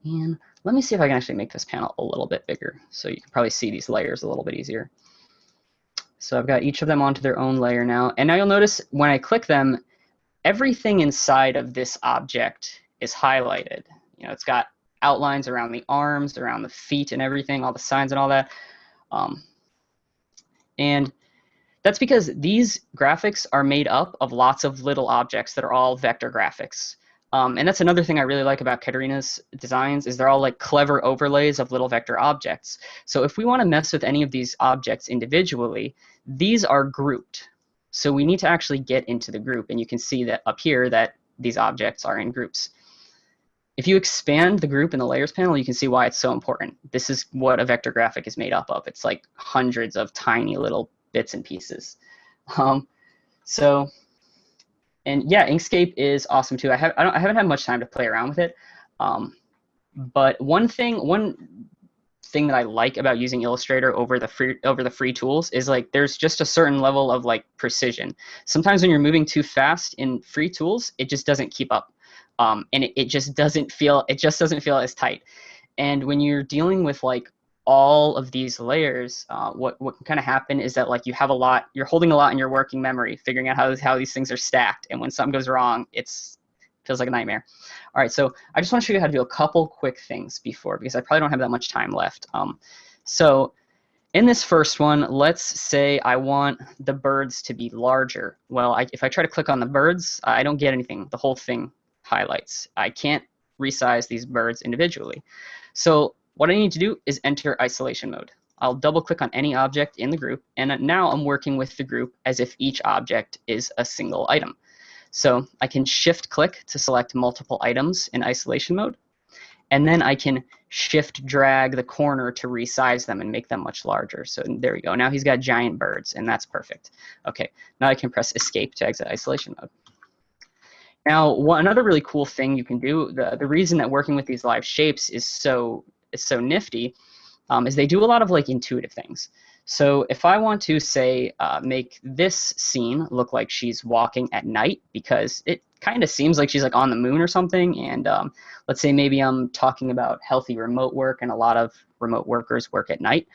And let me see if I can actually make this panel a little bit bigger, so you can probably see these layers a little bit easier. So I've got each of them onto their own layer now, and now you'll notice when I click them, everything inside of this object is highlighted. You know, it's got outlines around the arms, around the feet and everything, all the signs and all that. And that's because these graphics are made up of lots of little objects that are all vector graphics. And that's another thing I really like about Katerina's designs, is they're all like clever overlays of little vector objects. So if we want to mess with any of these objects individually, these are grouped. So we need to actually get into the group, and you can see that up here that these objects are in groups. If you expand the group in the layers panel, you can see why it's so important. This is what a vector graphic is made up of. It's like hundreds of tiny little bits and pieces. And yeah, Inkscape is awesome too. I haven't had much time to play around with it, but one thing that I like about using Illustrator over the free tools is like there's just a certain level of like precision. Sometimes when you're moving too fast in free tools, it just doesn't keep up. And it just doesn't feel as tight. And when you're dealing with like all of these layers, what can kind of happen is that like you're holding a lot in your working memory, figuring out how these things are stacked. And when something goes wrong, feels like a nightmare. All right, so I just want to show you how to do a couple quick things because I probably don't have that much time left. So in this first one, let's say I want the birds to be larger. Well, if I try to click on the birds, I don't get anything. The whole thing highlights. I can't resize these birds individually. So what I need to do is enter isolation mode. I'll double click on any object in the group, and now I'm working with the group as if each object is a single item. So I can shift click to select multiple items in isolation mode, and then I can shift drag the corner to resize them and make them much larger. So there we go. Now he's got giant birds, and that's perfect. Okay, now I can press escape to exit isolation mode. Now, another really cool thing you can do, the reason that working with these live shapes is so nifty, is they do a lot of like intuitive things. So if I want to say make this scene look like she's walking at night, because it kind of seems like she's like on the moon or something, and let's say maybe I'm talking about healthy remote work, and a lot of remote workers work at night.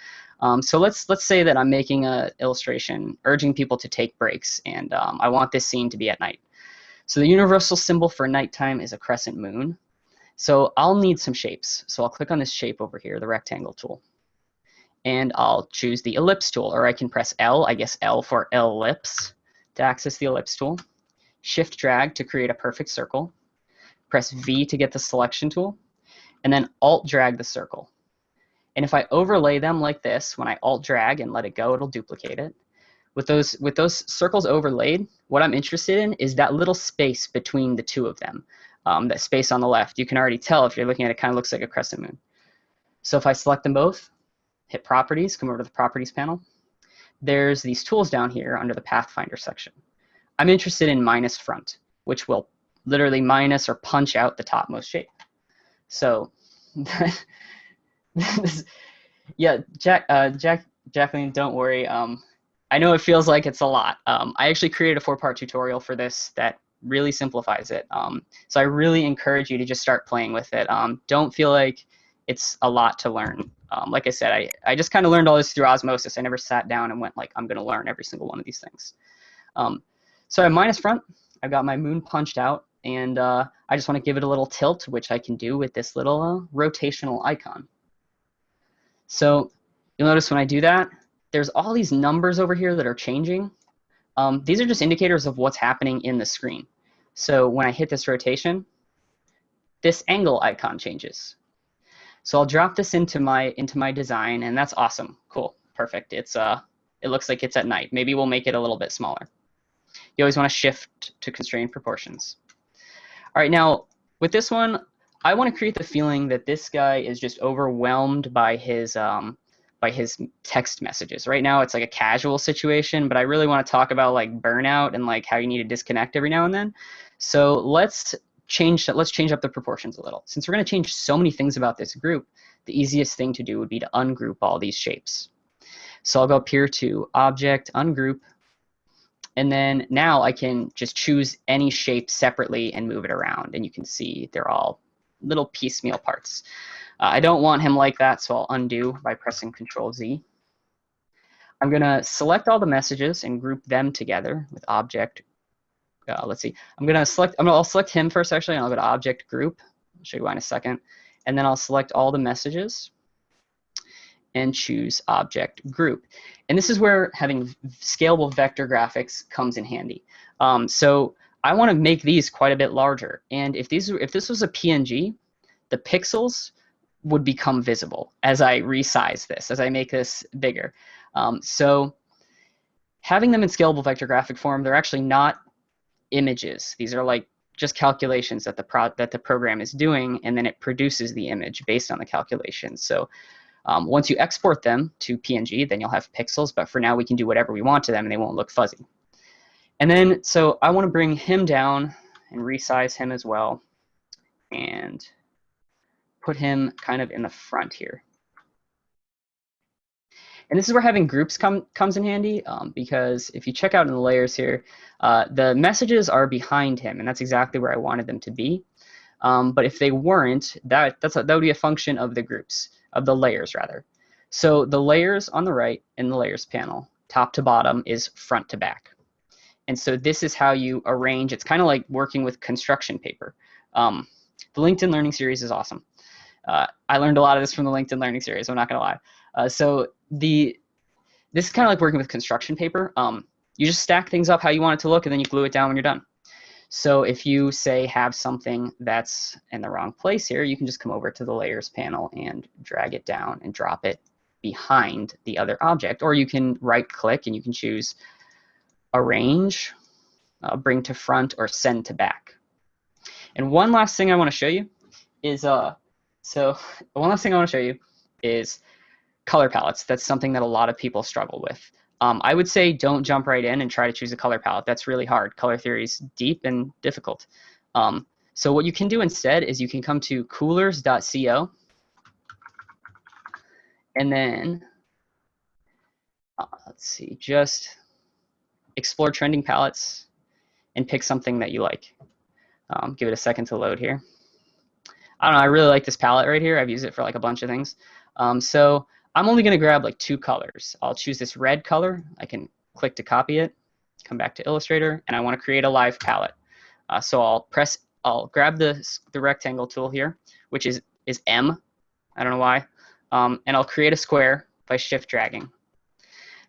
So let's say that I'm making an illustration urging people to take breaks, and I want this scene to be at night. So the universal symbol for nighttime is a crescent moon. So I'll need some shapes. So I'll click on this shape over here, the rectangle tool. And I'll choose the ellipse tool, or I can press L, I guess L for ellipse, to access the ellipse tool. Shift drag to create a perfect circle. Press V to get the selection tool. And then Alt drag the circle. And if I overlay them like this, when I Alt drag and let it go, it'll duplicate it. With those circles overlaid, what I'm interested in is that little space between the two of them. That space on the left, you can already tell if you're looking at it, kind of looks like a crescent moon. So if I select them both, hit Properties, come over to the Properties panel, there's these tools down here under the Pathfinder section. I'm interested in minus front, which will literally minus or punch out the topmost shape. So, yeah, Jacqueline, don't worry. I know it feels like it's a lot. I actually created a 4-part tutorial for this that really simplifies it. So I really encourage you to just start playing with it. Don't feel like it's a lot to learn. Like I said, I just kind of learned all this through osmosis. I never sat down and went like, I'm going to learn every single one of these things. So I have minus front. I've got my moon punched out, and I just want to give it a little tilt, which I can do with this little rotational icon. So you'll notice when I do that, there's all these numbers over here that are changing. These are just indicators of what's happening in the screen. So when I hit this rotation, this angle icon changes. So I'll drop this into my design, and that's awesome. Cool, perfect. It looks like it's at night. Maybe we'll make it a little bit smaller. You always want to shift to constrained proportions. All right, now with this one, I want to create the feeling that this guy is just overwhelmed by his text messages. Right now it's like a casual situation, but I really want to talk about like burnout and like how you need to disconnect every now and then. So let's change up the proportions a little. Since we're going to change so many things about this group, the easiest thing to do would be to ungroup all these shapes. So I'll go up here to Object, Ungroup, and then now I can just choose any shape separately and move it around, and you can see they're all little piecemeal parts. I don't want him like that, so I'll undo by pressing Control-Z. I'm going to select all the messages and group them together with Object. Let's see. I'll select him first, actually, and I'll go to Object Group. I'll show you why in a second. And then I'll select all the messages and choose Object Group. And this is where having scalable vector graphics comes in handy. So I want to make these quite a bit larger. And if this was a PNG, the pixels would become visible as I resize this, as I make this bigger. So having them in scalable vector graphic form, they're actually not images. These are like just calculations that the program is doing, and then it produces the image based on the calculations. So once you export them to PNG, then you'll have pixels, but for now we can do whatever we want to them and they won't look fuzzy. And then, so I want to bring him down and resize him as well and put him kind of in the front here. And this is where having groups comes in handy, because if you check out in the layers here, the messages are behind him, and that's exactly where I wanted them to be. But if they weren't, that would be a function of the groups, of the layers rather. So the layers on the right in the layers panel, top to bottom, is front to back. And so this is how you arrange. It's kind of like working with construction paper. The LinkedIn Learning Series is awesome. I learned a lot of this from the LinkedIn Learning Series, I'm not gonna lie. So this is kind of like working with construction paper. You just stack things up how you want it to look, and then you glue it down when you're done. So if you, say, have something that's in the wrong place here, you can just come over to the layers panel and drag it down and drop it behind the other object. Or you can right-click and you can choose Arrange, Bring to Front, or Send to Back. And one last thing I want to show you is color palettes. That's something that a lot of people struggle with. I would say don't jump right in and try to choose a color palette. That's really hard. Color theory is deep and difficult. So what you can do instead is you can come to coolers.co, and then let's see, just explore trending palettes and pick something that you like. Give it a second to load here. I don't know, I really like this palette right here. I've used it for like a bunch of things. So I'm only gonna grab like 2 colors. I'll choose this red color. I can click to copy it, come back to Illustrator, and I wanna create a live palette. So I'll grab the rectangle tool here, which is M, I don't know why, and I'll create a square by shift dragging.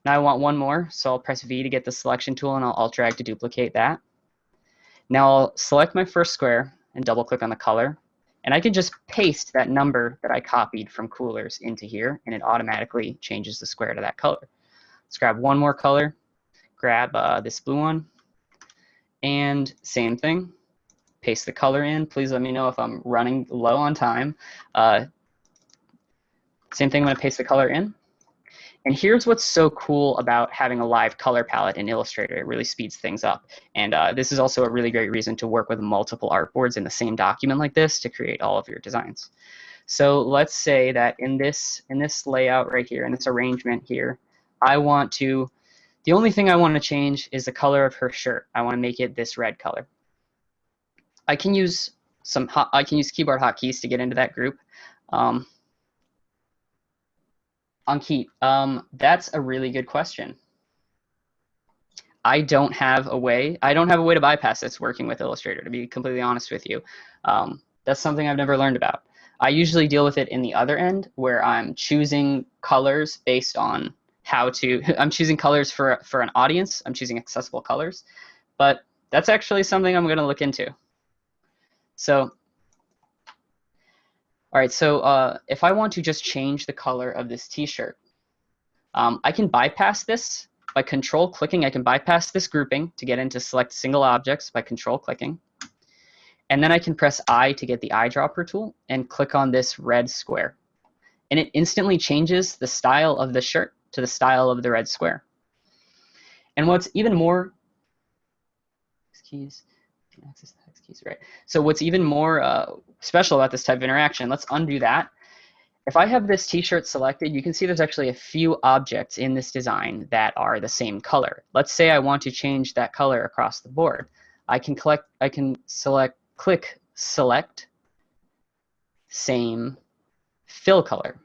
Now I want one more, so I'll press V to get the selection tool, and I'll alt drag to duplicate that. Now I'll select my first square and double click on the color. And I can just paste that number that I copied from Coolers into here, and it automatically changes the square to that color. Let's grab one more color. grab this blue one, and same thing, paste the color in. Please let me know if I'm running low on time. Same thing, I'm going to paste the color in. And here's what's so cool about having a live color palette in Illustrator. It really speeds things up. And this is also a really great reason to work with multiple artboards in the same document like this to create all of your designs. So let's say that in this layout right here, in this arrangement here, the only thing I want to change is the color of her shirt. I want to make it this red color. I can use keyboard hotkeys to get into that group. Ankit, that's a really good question. I don't have a way to bypass this working with Illustrator, to be completely honest with you. That's something I've never learned about. I usually deal with it in the other end, where I'm choosing colors based on I'm choosing colors for an audience. I'm choosing accessible colors. But that's actually something I'm going to look into. So, all right, so if I want to just change the color of this t-shirt, I can bypass this by control clicking. I can bypass this grouping to get into select single objects by control clicking. And then I can press I to get the eyedropper tool and click on this red square. And it instantly changes the style of the shirt to the style of the red square. And what's even more, keys, access the hex keys, right? So what's even more special about this type of interaction, let's undo that. If I have this t-shirt selected, you can see there's actually a few objects in this design that are the same color. Let's say I want to change that color across the board. I can click select same fill color.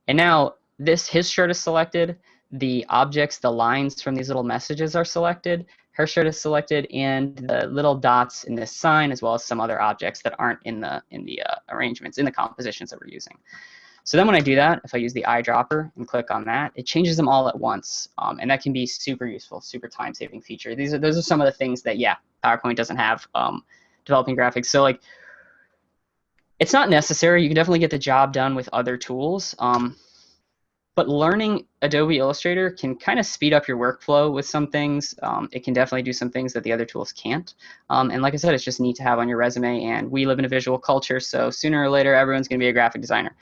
And now his shirt is selected, the objects, the lines from these little messages are selected, her shirt is selected, and the little dots in this sign, as well as some other objects that aren't in the arrangements, in the compositions that we're using. So then when I do that, if I use the eyedropper and click on that, it changes them all at once. And that can be super useful, super time-saving feature. Those are some of the things that, yeah, PowerPoint doesn't have developing graphics. So like, it's not necessary. You can definitely get the job done with other tools. But learning Adobe Illustrator can kind of speed up your workflow with some things. It can definitely do some things that the other tools can't. And like I said, it's just neat to have on your resume. And we live in a visual culture, so sooner or later, everyone's going to be a graphic designer.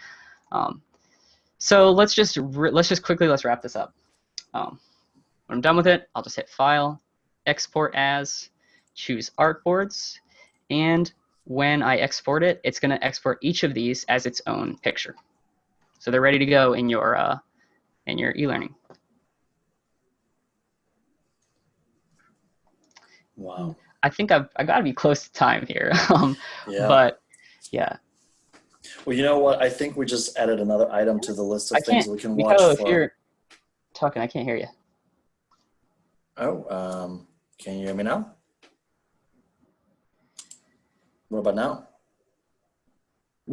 So let's wrap this up. When I'm done with it, I'll just hit File, Export As, choose Artboards, and when I export it, it's going to export each of these as its own picture. So they're ready to go in your e-learning. Wow. I think I got to be close to time here. Yeah. But yeah. Well, you know what? I think we just added another item to the list of things we can watch Mikhailo, for. if you're talking, I can't hear you. Oh, can you hear me now? What about now?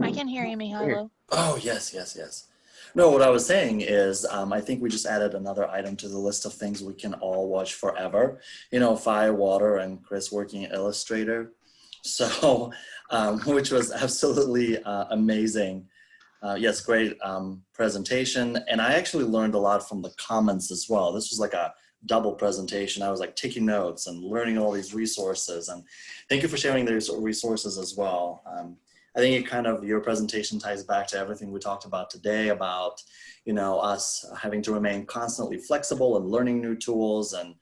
I can hear you, Mihailo. Oh, yes. No, what I was saying is I think we just added another item to the list of things we can all watch forever. You know, Firewater and Chris working in Illustrator. So, which was absolutely amazing. Yes, great presentation. And I actually learned a lot from the comments as well. This was like a double presentation. I was like taking notes and learning all these resources. And thank you for sharing these resources as well. I think your presentation ties back to everything we talked about today about, you know, us having to remain constantly flexible and learning new tools and,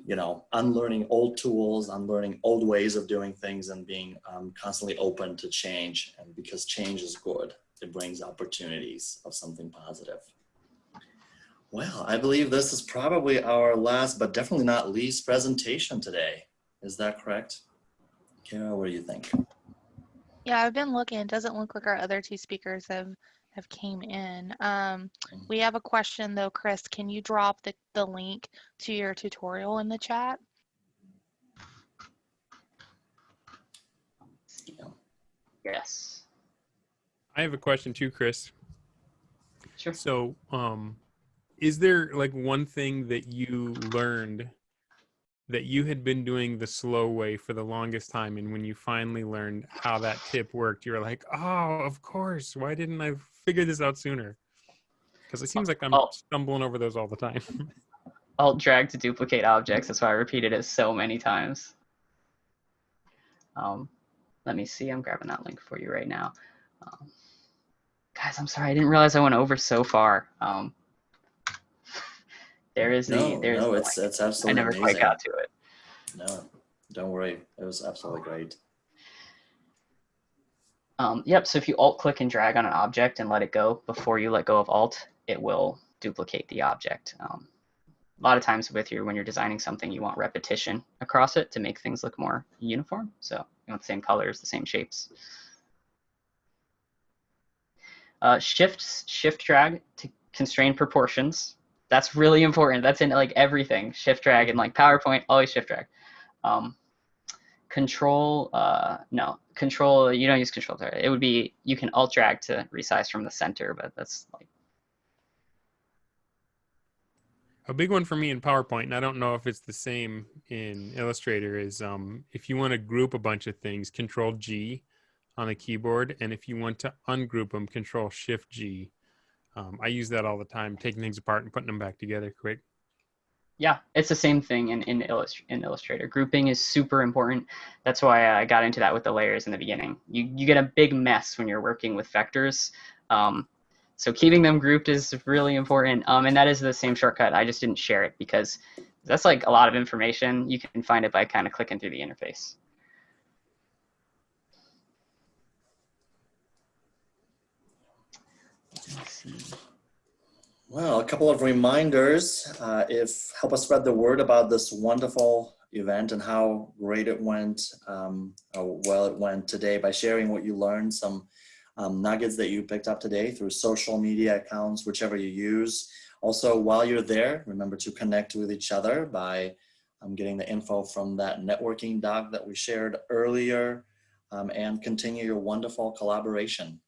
you know, unlearning old tools, unlearning old ways of doing things and being constantly open to change. And because change is good, it brings opportunities of something positive. Well, I believe this is probably our last, but definitely not least presentation today. Is that correct? Kara, what do you think? Yeah, I've been looking. It doesn't look like our other two speakers have came in. We have a question though, Chris. Can you drop the link to your tutorial in the chat? Yes. I have a question too, Chris. Sure. So, is there like one thing that you learned that you had been doing the slow way for the longest time, and when you finally learned how that tip worked, you were like, oh, of course, why didn't I figure this out sooner? Because it seems like I'm stumbling over those all the time. Alt drag to duplicate objects. That's why I repeated it so many times. Let me see. I'm grabbing that link for you right now. Guys, I'm sorry. I didn't realize I went over so far. There's No, the it's link. absolutely I never amazing. quite got to it. No, don't worry. It was absolutely great. Yep, so if you alt click and drag on an object and let it go before you let go of alt, it will duplicate the object. A lot of times when you're designing something, you want repetition across it to make things look more uniform. So you want the same colors, the same shapes. Shift drag to constrain proportions. That's really important. That's in like everything. Shift drag in like PowerPoint, always shift drag. Control, control, you don't use control there. It would be, you can alt drag to resize from the center, but that's like. A big one for me in PowerPoint, and I don't know if it's the same in Illustrator, is if you want to group a bunch of things, Control G on the keyboard, and if you want to ungroup them, Control Shift G. I use that all the time, taking things apart and putting them back together quick. Yeah, it's the same thing in Illustrator. Grouping is super important. That's why I got into that with the layers in the beginning. You get a big mess when you're working with vectors. So keeping them grouped is really important. And that is the same shortcut. I just didn't share it because that's like a lot of information. You can find it by kind of clicking through the interface. Let's see. Well, a couple of reminders. Help us spread the word about this wonderful event and how great it went, how well it went today by sharing what you learned, some nuggets that you picked up today through social media accounts, whichever you use. Also, while you're there, remember to connect with each other by getting the info from that networking doc that we shared earlier, and continue your wonderful collaboration.